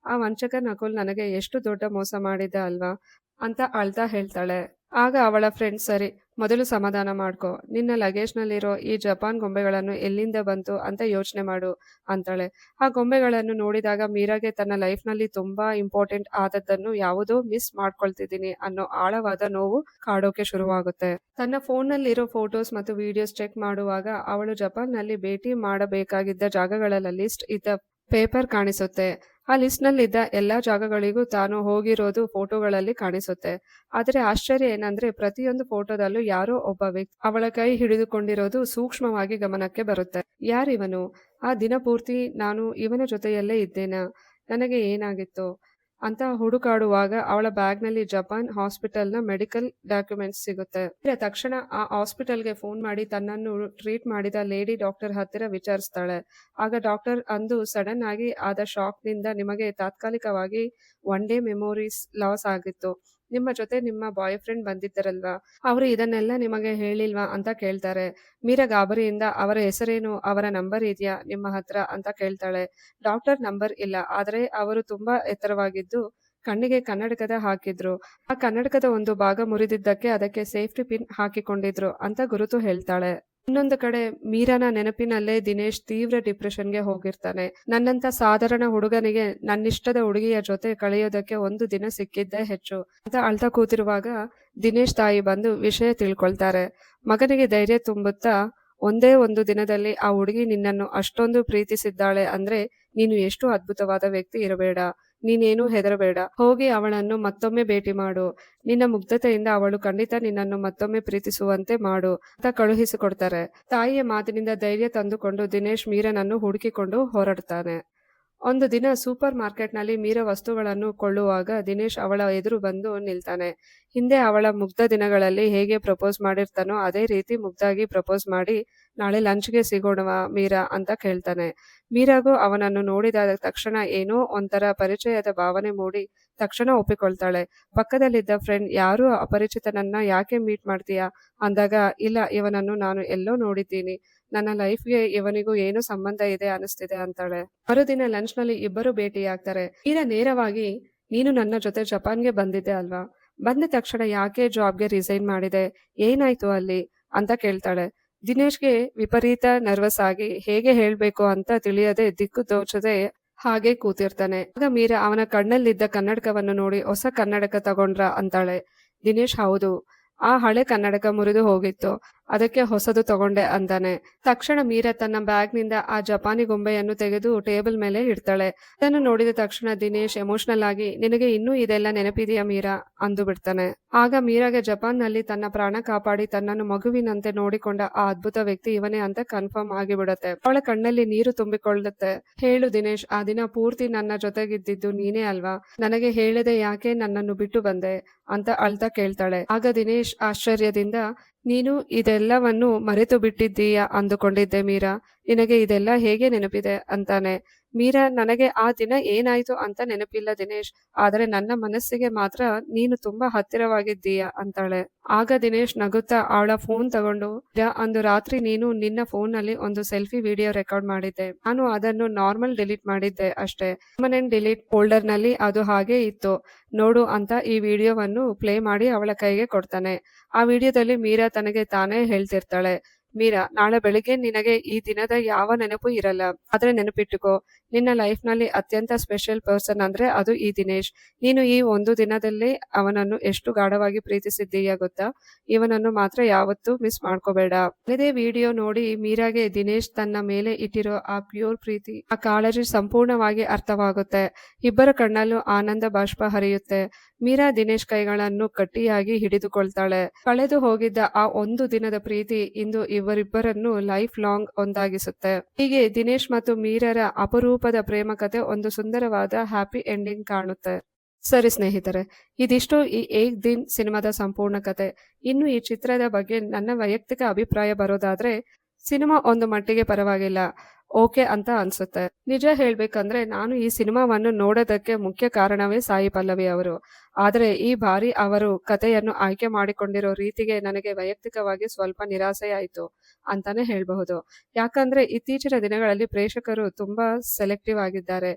S1: ಆ ವಂಚಕ ನಕುಲ್ ನನಗೆ ಎಷ್ಟು ದೊಡ್ಡ ಮೋಸ ಮಾಡಿದ್ದ ಅಲ್ವಾ ಅಂತ ಅಳ್ತಾ ಹೇಳ್ತಾಳೆ. ಆಗ ಅವಳ ಫ್ರೆಂಡ್ ಸರಿ, ಮೊದಲು ಸಮಾಧಾನ ಮಾಡ್ಕೊ. ನಿನ್ನ ಲಗೇಜ್‌ನಲ್ಲಿರೋ ಈ ಜಪಾನ್ ಗೊಂಬೆಗಳನ್ನು ಎಲ್ಲಿಂದ ಬಂತು ಅಂತ ಯೋಚನೆ ಮಾಡು ಅಂತಾಳೆ. ಆ ಗೊಂಬೆಗಳನ್ನು ನೋಡಿದಾಗ ಮೀರಾಗೆ ತನ್ನ ಲೈಫ್‌ನಲ್ಲಿ ತುಂಬಾ ಇಂಪಾರ್ಟೆಂಟ್ ಆದದ್ದನ್ನು ಯಾವುದೋ ಮಿಸ್ ಮಾಡ್ಕೊಳ್ತಿದ್ದೀನಿ ಅನ್ನೋ ಆಳವಾದ ನೋವು ಕಾಡೋಕೆ ಶುರುವಾಗುತ್ತೆ. ತನ್ನ ಫೋನ್ನಲ್ಲಿರೋ ಫೋಟೋಸ್ ಮತ್ತು ವಿಡಿಯೋಸ್ ಚೆಕ್ ಮಾಡುವಾಗ ಅವಳು ಜಪಾನ್‌ನಲ್ಲಿ ಭೇಟಿ ಮಾಡಬೇಕಾಗಿದ್ದ ಜಾಗಗಳ ಲಿಸ್ಟ್ ಇದ್ದ ಪೇಪರ್ ಕಾಣಿಸುತ್ತೆ. ಆ ಲಿಸ್ಟ್‌ನಲ್ಲಿದ್ದ ಎಲ್ಲಾ ಜಾಗಗಳಿಗೂ ತಾನು ಹೋಗಿರೋದು ಫೋಟೋಗಳಲ್ಲಿ ಕಾಣಿಸುತ್ತೆ. ಆದರೆ ಆಶ್ಚರ್ಯ ಏನಂದ್ರೆ ಪ್ರತಿಯೊಂದು ಫೋಟೋದಲ್ಲೂ ಯಾರೋ ಒಬ್ಬ ವ್ಯಕ್ತಿ ಅವಳ ಕೈ ಹಿಡಿದುಕೊಂಡಿರೋದು ಸೂಕ್ಷ್ಮವಾಗಿ ಗಮನಕ್ಕೆ ಬರುತ್ತೆ. ಯಾರಿವನು? ಆ ದಿನ ಪೂರ್ತಿ ನಾನು ಇವನ ಜೊತೆಯಲ್ಲೇ ಇದ್ದೇನಾ? ನನಗೆ ಏನಾಗಿತ್ತು ಅಂತ ಹುಡುಕಾಡುವಾಗ ಅವಳ ಬ್ಯಾಗ್‌ನಲ್ಲಿ ಜಪಾನ್ ಹಾಸ್ಪಿಟಲ್‌ನ ಮೆಡಿಕಲ್ ಡಾಕ್ಯುಮೆಂಟ್ಸ್ ಸಿಗುತ್ತೆ. ತಕ್ಷಣ ಆ ಹಾಸ್ಪಿಟಲ್‌ಗೆ ಫೋನ್ ಮಾಡಿ ತನ್ನನ್ನು ಟ್ರೀಟ್ ಮಾಡಿದ ಲೇಡಿ ಡಾಕ್ಟರ್ ಹತ್ತಿರ ವಿಚಾರಿಸ್ತಾಳೆ. ಆಗ ಡಾಕ್ಟರ್ ಅಂದು ಸಡನ್ ಆಗಿ ಆದ ಶಾಕ್‌ನಿಂದ ನಿಮಗೆ ತಾತ್ಕಾಲಿಕವಾಗಿ 1 ಡೇ ಮೆಮೊರೀಸ್ ಲಾಸ್ ಆಗಿತ್ತು. ನಿಮ್ಮ ಜೊತೆ ನಿಮ್ಮ ಬಾಯ್ ಫ್ರೆಂಡ್ ಬಂದಿದ್ದರಲ್ವಾ, ಅವರು ಇದನ್ನೆಲ್ಲ ನಿಮಗೆ ಹೇಳಿಲ್ವಾ ಅಂತ ಕೇಳ್ತಾರೆ. ಮೀರಾ ಗಾಬರಿಯಿಂದ ಅವರ ಹೆಸರೇನು, ಅವರ ನಂಬರ್ ಇದೆಯಾ ನಿಮ್ಮ ಹತ್ರ ಅಂತ ಕೇಳ್ತಾಳೆ. ಡಾಕ್ಟರ್ ನಂಬರ್ ಇಲ್ಲ, ಆದರೆ ಅವರು ತುಂಬಾ ಎತ್ತರವಾಗಿದ್ದು ಕಣ್ಣಿಗೆ ಕನ್ನಡಕದ ಹಾಕಿದ್ರು. ಆ ಕನ್ನಡಕದ ಒಂದು ಭಾಗ ಮುರಿದಿದ್ದಕ್ಕೆ ಅದಕ್ಕೆ ಸೇಫ್ಟಿ ಪಿನ್ ಹಾಕಿಕೊಂಡಿದ್ರು ಅಂತ ಗುರುತು ಹೇಳ್ತಾಳೆ. ಇನ್ನೊಂದು ಕಡೆ ಮೀರಾನ ನೆನಪಿನಲ್ಲೇ ದಿನೇಶ್ ತೀವ್ರ ಡಿಪ್ರೆಷನ್‌ಗೆ ಹೋಗಿರ್ತಾನೆ. ನನ್ನಂತ ಸಾಧಾರಣ ಹುಡುಗನಿಗೆ ನನ್ನಿಷ್ಟದ ಹುಡುಗಿಯ ಜೊತೆ ಕಳೆಯೋದಕ್ಕೆ ಒಂದು ದಿನ ಸಿಕ್ಕಿದ್ದೇ ಹೆಚ್ಚು ಅಂತ ಅಳ್ತಾ ಕೂತಿರುವಾಗ ದಿನೇಶ್ ತಾಯಿ ಬಂದು ವಿಷಯ ತಿಳ್ಕೊಳ್ತಾರೆ. ಮಗನಿಗೆ ಧೈರ್ಯ ತುಂಬುತ್ತಾ, ಒಂದೇ ಒಂದು ದಿನದಲ್ಲಿ ಆ ಹುಡುಗಿ ನಿನ್ನನ್ನು ಅಷ್ಟೊಂದು ಪ್ರೀತಿಸಿದ್ದಾಳೆ ಅಂದ್ರೆ ನೀನು ಎಷ್ಟು ಅದ್ಭುತವಾದ ವ್ಯಕ್ತಿ ಇರಬೇಡ. ನೀನೇನು ಹೆದರಬೇಡ. ಹೋಗಿ ಅವಳನ್ನು ಮತ್ತೊಮ್ಮೆ ಭೇಟಿ ಮಾಡು. ನಿನ್ನ ಮುಗ್ಧತೆಯಿಂದ ಅವಳು ಖಂಡಿತ ನಿನ್ನನ್ನು ಮತ್ತೊಮ್ಮೆ ಪ್ರೀತಿಸುವಂತೆ ಮಾಡು ಅಂತ ಕಳುಹಿಸಿಕೊಡ್ತಾರೆ. ತಾಯಿಯ ಮಾತಿನಿಂದ ಧೈರ್ಯ ತಂದುಕೊಂಡು ದಿನೇಶ್ ಮೀರನನ್ನು ಹುಡುಕಿಕೊಂಡು ಹೊರಡ್ತಾನೆ. ಒಂದು ದಿನ ಸೂಪರ್ ಮಾರ್ಕೆಟ್‌ನಲ್ಲಿ ಮೀರಾ ವಸ್ತುಗಳನ್ನು ಕೊಳ್ಳುವಾಗ ದಿನೇಶ್ ಅವಳ ಎದುರು ಬಂದು ನಿಲ್ತಾನೆ. ಹಿಂದೆ ಅವಳ ಮುಗ್ಧ ದಿನಗಳಲ್ಲಿ ಹೇಗೆ ಪ್ರಪೋಸ್ ಮಾಡಿರ್ತಾನೋ ಅದೇ ರೀತಿ ಮುಗ್ಧಾಗಿ ಪ್ರಪೋಸ್ ಮಾಡಿ, ನಾಳೆ ಲಂಚ್‌ಗೆ ಸಿಗೋಣವಾ ಮೀರಾ ಅಂತ ಕೇಳ್ತಾನೆ. ಮೀರಾಗೂ ಅವನನ್ನು ನೋಡಿದ ತಕ್ಷಣ ಏನೋ ಒಂಥರ ಪರಿಚಯದ ಭಾವನೆ ಮೂಡಿ ತಕ್ಷಣ ಒಪ್ಪಿಕೊಳ್ತಾಳೆ. ಪಕ್ಕದಲ್ಲಿದ್ದ ಫ್ರೆಂಡ್, ಯಾರು ಅಪರಿಚಿತನನ್ನ ಯಾಕೆ ಮೀಟ್ ಮಾಡ್ತೀಯಾ ಅಂದಾಗ, ಇಲ್ಲ ಇವನನ್ನು ನಾನು ಎಲ್ಲೋ ನೋಡಿದ್ದೀನಿ, ನನ್ನ ಲೈಫ್‌ಗೆ ಇವನಿಗೂ ಏನೋ ಸಂಬಂಧ ಇದೆ ಅನಿಸ್ತಿದೆ ಅಂತಾಳೆ. ಮರುದಿನ ಲಂಚ್‌ನಲ್ಲಿ ಇಬ್ಬರು ಭೇಟಿಯಾಗ್ತಾರೆ. ಮೀರಾ ನೇರವಾಗಿ, ನೀನು ನನ್ನ ಜೊತೆ ಜಪಾನ್‌ಗೆ ಬಂದಿದ್ದೆ ಅಲ್ವಾ, ಬಂದ ತಕ್ಷಣ ಯಾಕೆ ಜಾಬ್‌ಗೆ ರಿಸೈನ್ ಮಾಡಿದೆ, ಏನಾಯ್ತು ಅಲ್ಲಿ ಅಂತ ಕೇಳ್ತಾಳೆ. ದಿನೇಶ್‌ಗೆ ವಿಪರೀತ ನರ್ವಸ್ ಆಗಿ ಹೇಗೆ ಹೇಳ್ಬೇಕು ಅಂತ ತಿಳಿಯದೆ ದಿಕ್ಕು ತೋಚದೆ ಹಾಗೆ ಕೂತಿರ್ತಾನೆ. ಆಗ ಮೀರಾ ಅವನ ಕಣ್ಣಲ್ಲಿದ್ದ ಕನ್ನಡಕವನ್ನು ನೋಡಿ, ಹೊಸ ಕನ್ನಡಕ ತಗೊಂಡ್ರಾ ಅಂತಾಳೆ. ದಿನೇಶ್, ಹೌದು, ಆ ಹಳೆ ಕನ್ನಡಕ ಮುರಿದು ಹೋಗಿತ್ತು, ಅದಕ್ಕೆ ಹೊಸದು ತಗೊಂಡೆ ಅಂತಾನೆ. ತಕ್ಷಣ ಮೀರಾ ತನ್ನ ಬ್ಯಾಗ್‌ನಿಂದ ಆ ಜಪಾನಿ ಗೊಂಬೆಯನ್ನು ತೆಗೆದು ಟೇಬಲ್ ಮೇಲೆ ಇಡ್ತಾಳೆ. ಅದನ್ನು ನೋಡಿದ ತಕ್ಷಣ ದಿನೇಶ್ ಎಮೋಷನಲ್ ಆಗಿ, ನಿನಗೆ ಇನ್ನೂ ಇದೆಲ್ಲ ನೆನಪಿದೆಯಾ ಮೀರಾ ಅಂದು ಬಿಡ್ತಾನೆ. ಆಗ ಮೀರಾಗೆ ಜಪಾನ್‌ನಲ್ಲಿ ತನ್ನ ಪ್ರಾಣ ಕಾಪಾಡಿ ತನ್ನನ್ನು ಮಗುವಿನಂತೆ ನೋಡಿಕೊಂಡ ಆ ಅದ್ಭುತ ವ್ಯಕ್ತಿ ಇವನೇ ಅಂತ ಕನ್ಫರ್ಮ್ ಆಗಿಬಿಡುತ್ತೆ. ಅವಳ ಕಣ್ಣಲ್ಲಿ ನೀರು ತುಂಬಿಕೊಳ್ಳುತ್ತೆ. ಹೇಳು ದಿನೇಶ್, ಆ ದಿನ ಪೂರ್ತಿ ನನ್ನ ಜೊತೆಗಿದ್ದಿದ್ದು ನೀನೇ ಅಲ್ವಾ, ನನಗೆ ಹೇಳದೆ ಯಾಕೆ ನನ್ನನ್ನು ಬಿಟ್ಟು ಬಂದೆ ಅಂತ ಅಳ್ತಾ ಕೇಳ್ತಾಳೆ. ಆಗ ದಿನೇಶ್ ಆಶ್ಚರ್ಯದಿಂದ, ನೀನು ಇದೆಲ್ಲವನ್ನು ಮರೆತು ಬಿಟ್ಟಿದ್ದೀಯಾ ಅಂದುಕೊಂಡಿದ್ದೆ ಮೀರಾ, ನಿನಗೆ ಇದೆಲ್ಲ ಹೇಗೆ ನೆನಪಿದೆ ಅಂತಾನೆ. ಮೀರಾ, ನನಗೆ ಆ ದಿನ ಏನಾಯ್ತು ಅಂತ ನೆನಪಿಲ್ಲ ದಿನೇಶ್. ಆದರೆ ನನ್ನ ಮನಸ್ಸಿಗೆ ಮಾತ್ರ ನೀನು ತುಂಬಾ ಹತ್ತಿರವಾಗಿದ್ದೀಯ ಅಂತಾಳೆ. ಆಗ ದಿನೇಶ್ ನಗುತ್ತಾ ಅವಳ ಫೋನ್ ತಗೊಂಡು, ಅಂದು ರಾತ್ರಿ ನೀನು ನಿನ್ನ ಫೋನ್ ನಲ್ಲಿ ಒಂದು ಸೆಲ್ಫಿ ವಿಡಿಯೋ ರೆಕಾರ್ಡ್ ಮಾಡಿದ್ದೆ. ನಾನು ಅದನ್ನು ನಾರ್ಮಲ್ ಡಿಲೀಟ್ ಮಾಡಿದ್ದೆ ಅಷ್ಟೇ. ಪರ್ಮನೆಂಟ್ ಡಿಲೀಟ್ ಫೋಲ್ಡರ್ ನಲ್ಲಿ ಅದು ಹಾಗೆ ಇತ್ತು. ನೋಡು ಅಂತ ಈ ವಿಡಿಯೋವನ್ನು ಪ್ಲೇ ಮಾಡಿ ಅವಳ ಕೈಗೆ ಕೊಡ್ತಾನೆ. ಆ ವಿಡಿಯೋದಲ್ಲಿ ಮೀರಾ ತನಗೆ ತಾನೇ ಹೇಳ್ತಿರ್ತಾಳೆ, ಮೀರಾ, ನಾಳೆ ಬೆಳಿಗ್ಗೆ ನಿನಗೆ ಈ ದಿನದ ಯಾವ ನೆನಪು ಇರಲ್ಲ. ಆದ್ರೆ ನೆನಪಿಟ್ಟುಕೋ, ನಿನ್ನ ಲೈಫ್ ನಲ್ಲಿ ಅತ್ಯಂತ ಸ್ಪೆಷಲ್ ಪರ್ಸನ್ ಅಂದ್ರೆ ಅದು ಈ ದಿನೇಶ್. ನೀನು ಈ ಒಂದು ದಿನದಲ್ಲೇ ಅವನನ್ನು ಎಷ್ಟು ಗಾಢವಾಗಿ ಪ್ರೀತಿಸಿದ್ದೀಯ ಗೊತ್ತಾ? ಇವನನ್ನು ಮಾತ್ರ ಯಾವತ್ತೂ ಮಿಸ್ ಮಾಡ್ಕೋಬೇಡ. ಇದೇ ವಿಡಿಯೋ ನೋಡಿ ಮೀರಾಗೆ ದಿನೇಶ್ ತನ್ನ ಮೇಲೆ ಇಟ್ಟಿರೋ ಆ ಪ್ಯೂರ್ ಪ್ರೀತಿ, ಆ ಕಾಳಜಿ ಸಂಪೂರ್ಣವಾಗಿ ಅರ್ಥವಾಗುತ್ತೆ. ಇಬ್ಬರ ಕಣ್ಣಲ್ಲೂ ಆನಂದ ಬಾಷ್ಪ ಹರಿಯುತ್ತೆ. ಮೀರಾ ದಿನೇಶ್ ಕೈಗಳನ್ನು ಗಟ್ಟಿಯಾಗಿ ಹಿಡಿದುಕೊಳ್ತಾಳೆ. ಕಳೆದು ಹೋಗಿದ್ದ ಆ ಒಂದು ದಿನದ ಪ್ರೀತಿ ಇಂದು ಇವರಿಬ್ಬರನ್ನು ಲೈಫ್ ಲಾಂಗ್ ಒಂದಾಗಿಸುತ್ತೆ. ಹೀಗೆ ದಿನೇಶ್ ಮತ್ತು ಮೀರರ ಅಪರೂಪದ ಪ್ರೇಮ ಕಥೆ ಒಂದು ಸುಂದರವಾದ ಹ್ಯಾಪಿ ಎಂಡಿಂಗ್ ಕಾಣುತ್ತೆ. ಸರಿ ಸ್ನೇಹಿತರೆ, ಇದಿಷ್ಟು ಈ ಏಕ್ ದಿನ್ ಸಿನಿಮಾದ ಸಂಪೂರ್ಣ ಕತೆ. ಇನ್ನು ಈ ಚಿತ್ರದ ಬಗ್ಗೆ ನನ್ನ ವೈಯಕ್ತಿಕ ಅಭಿಪ್ರಾಯ ಬರೋದಾದ್ರೆ, ಸಿನಿಮಾ ಒಂದು ಮಟ್ಟಿಗೆ ಪರವಾಗಿಲ್ಲ, ಓಕೆ ಅಂತ ಅನ್ಸುತ್ತೆ. ನಿಜ ಹೇಳ್ಬೇಕಂದ್ರೆ ನಾನು ಈ ಸಿನಿಮಾವನ್ನು ನೋಡೋದಕ್ಕೆ ಮುಖ್ಯ ಕಾರಣವೇ ಸಾಯಿ ಪಲ್ಲವಿ ಅವರು. ಆದರೆ ಈ ಬಾರಿ ಅವರು ಕಥೆಯನ್ನು ಆಯ್ಕೆ ಮಾಡಿಕೊಂಡಿರೋ ರೀತಿಗೆ ನನಗೆ ವೈಯಕ್ತಿಕವಾಗಿ ಸ್ವಲ್ಪ ನಿರಾಸೆಯಾಯಿತು ಅಂತಾನೆ ಹೇಳಬಹುದು. ಯಾಕಂದ್ರೆ ಇತ್ತೀಚಿನ ದಿನಗಳಲ್ಲಿ ಪ್ರೇಕ್ಷಕರು ತುಂಬಾ ಸೆಲೆಕ್ಟಿವ್ ಆಗಿದ್ದಾರೆ.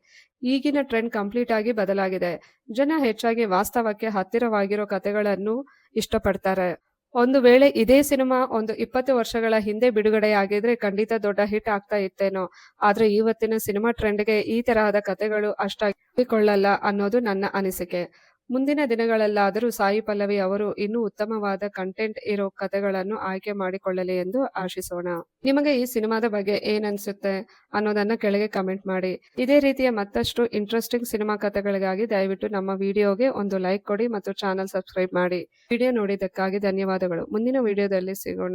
S1: ಈಗಿನ ಟ್ರೆಂಡ್ ಕಂಪ್ಲೀಟ್ ಆಗಿ ಬದಲಾಗಿದೆ. ಜನ ಹೆಚ್ಚಾಗಿ ವಾಸ್ತವಕ್ಕೆ ಹತ್ತಿರವಾಗಿರೋ ಕಥೆಗಳನ್ನು ಇಷ್ಟಪಡ್ತಾರೆ. ಒಂದು ವೇಳೆ ಇದೇ ಸಿನಿಮಾ ಒಂದು 20 ವರ್ಷಗಳ ಹಿಂದೆ ಬಿಡುಗಡೆಯಾಗಿದ್ರೆ ಖಂಡಿತ ದೊಡ್ಡ ಹಿಟ್ ಆಗ್ತಾ ಇತ್ತೇನೋ. ಆದ್ರೆ ಇವತ್ತಿನ ಸಿನಿಮಾ ಟ್ರೆಂಡ್ಗೆ ಈ ತರಹದ ಕಥೆಗಳು ಅಷ್ಟಾಗಿ ಕೊಳ್ಳಲ್ಲ ಅನ್ನೋದು ನನ್ನ ಅನಿಸಿಕೆ. ಮುಂದಿನ ದಿನಗಳಲ್ಲಾದರೂ ಸಾಯಿ ಪಲ್ಲವಿ ಅವರು ಇನ್ನೂ ಉತ್ತಮವಾದ ಕಂಟೆಂಟ್ ಇರೋ ಕಥೆಗಳನ್ನು ಆಯ್ಕೆ ಮಾಡಿಕೊಳ್ಳಲಿ ಎಂದು ಆಶಿಸೋಣ. ನಿಮಗೆ ಈ ಸಿನಿಮಾದ ಬಗ್ಗೆ ಏನನ್ಸುತ್ತೆ ಅನ್ನೋದನ್ನ ಕೆಳಗೆ ಕಮೆಂಟ್ ಮಾಡಿ. ಇದೇ ರೀತಿಯ ಮತ್ತಷ್ಟು ಇಂಟ್ರೆಸ್ಟಿಂಗ್ ಸಿನಿಮಾ ಕಥೆಗಳಿಗಾಗಿ ದಯವಿಟ್ಟು ನಮ್ಮ ವಿಡಿಯೋಗೆ ಒಂದು ಲೈಕ್ ಕೊಡಿ ಮತ್ತು ಚಾನಲ್ ಸಬ್ಸ್ಕ್ರೈಬ್ ಮಾಡಿ. ವಿಡಿಯೋ ನೋಡಿದ್ದಕ್ಕಾಗಿ ಧನ್ಯವಾದಗಳು. ಮುಂದಿನ ವಿಡಿಯೋದಲ್ಲಿ ಸಿಗೋಣ.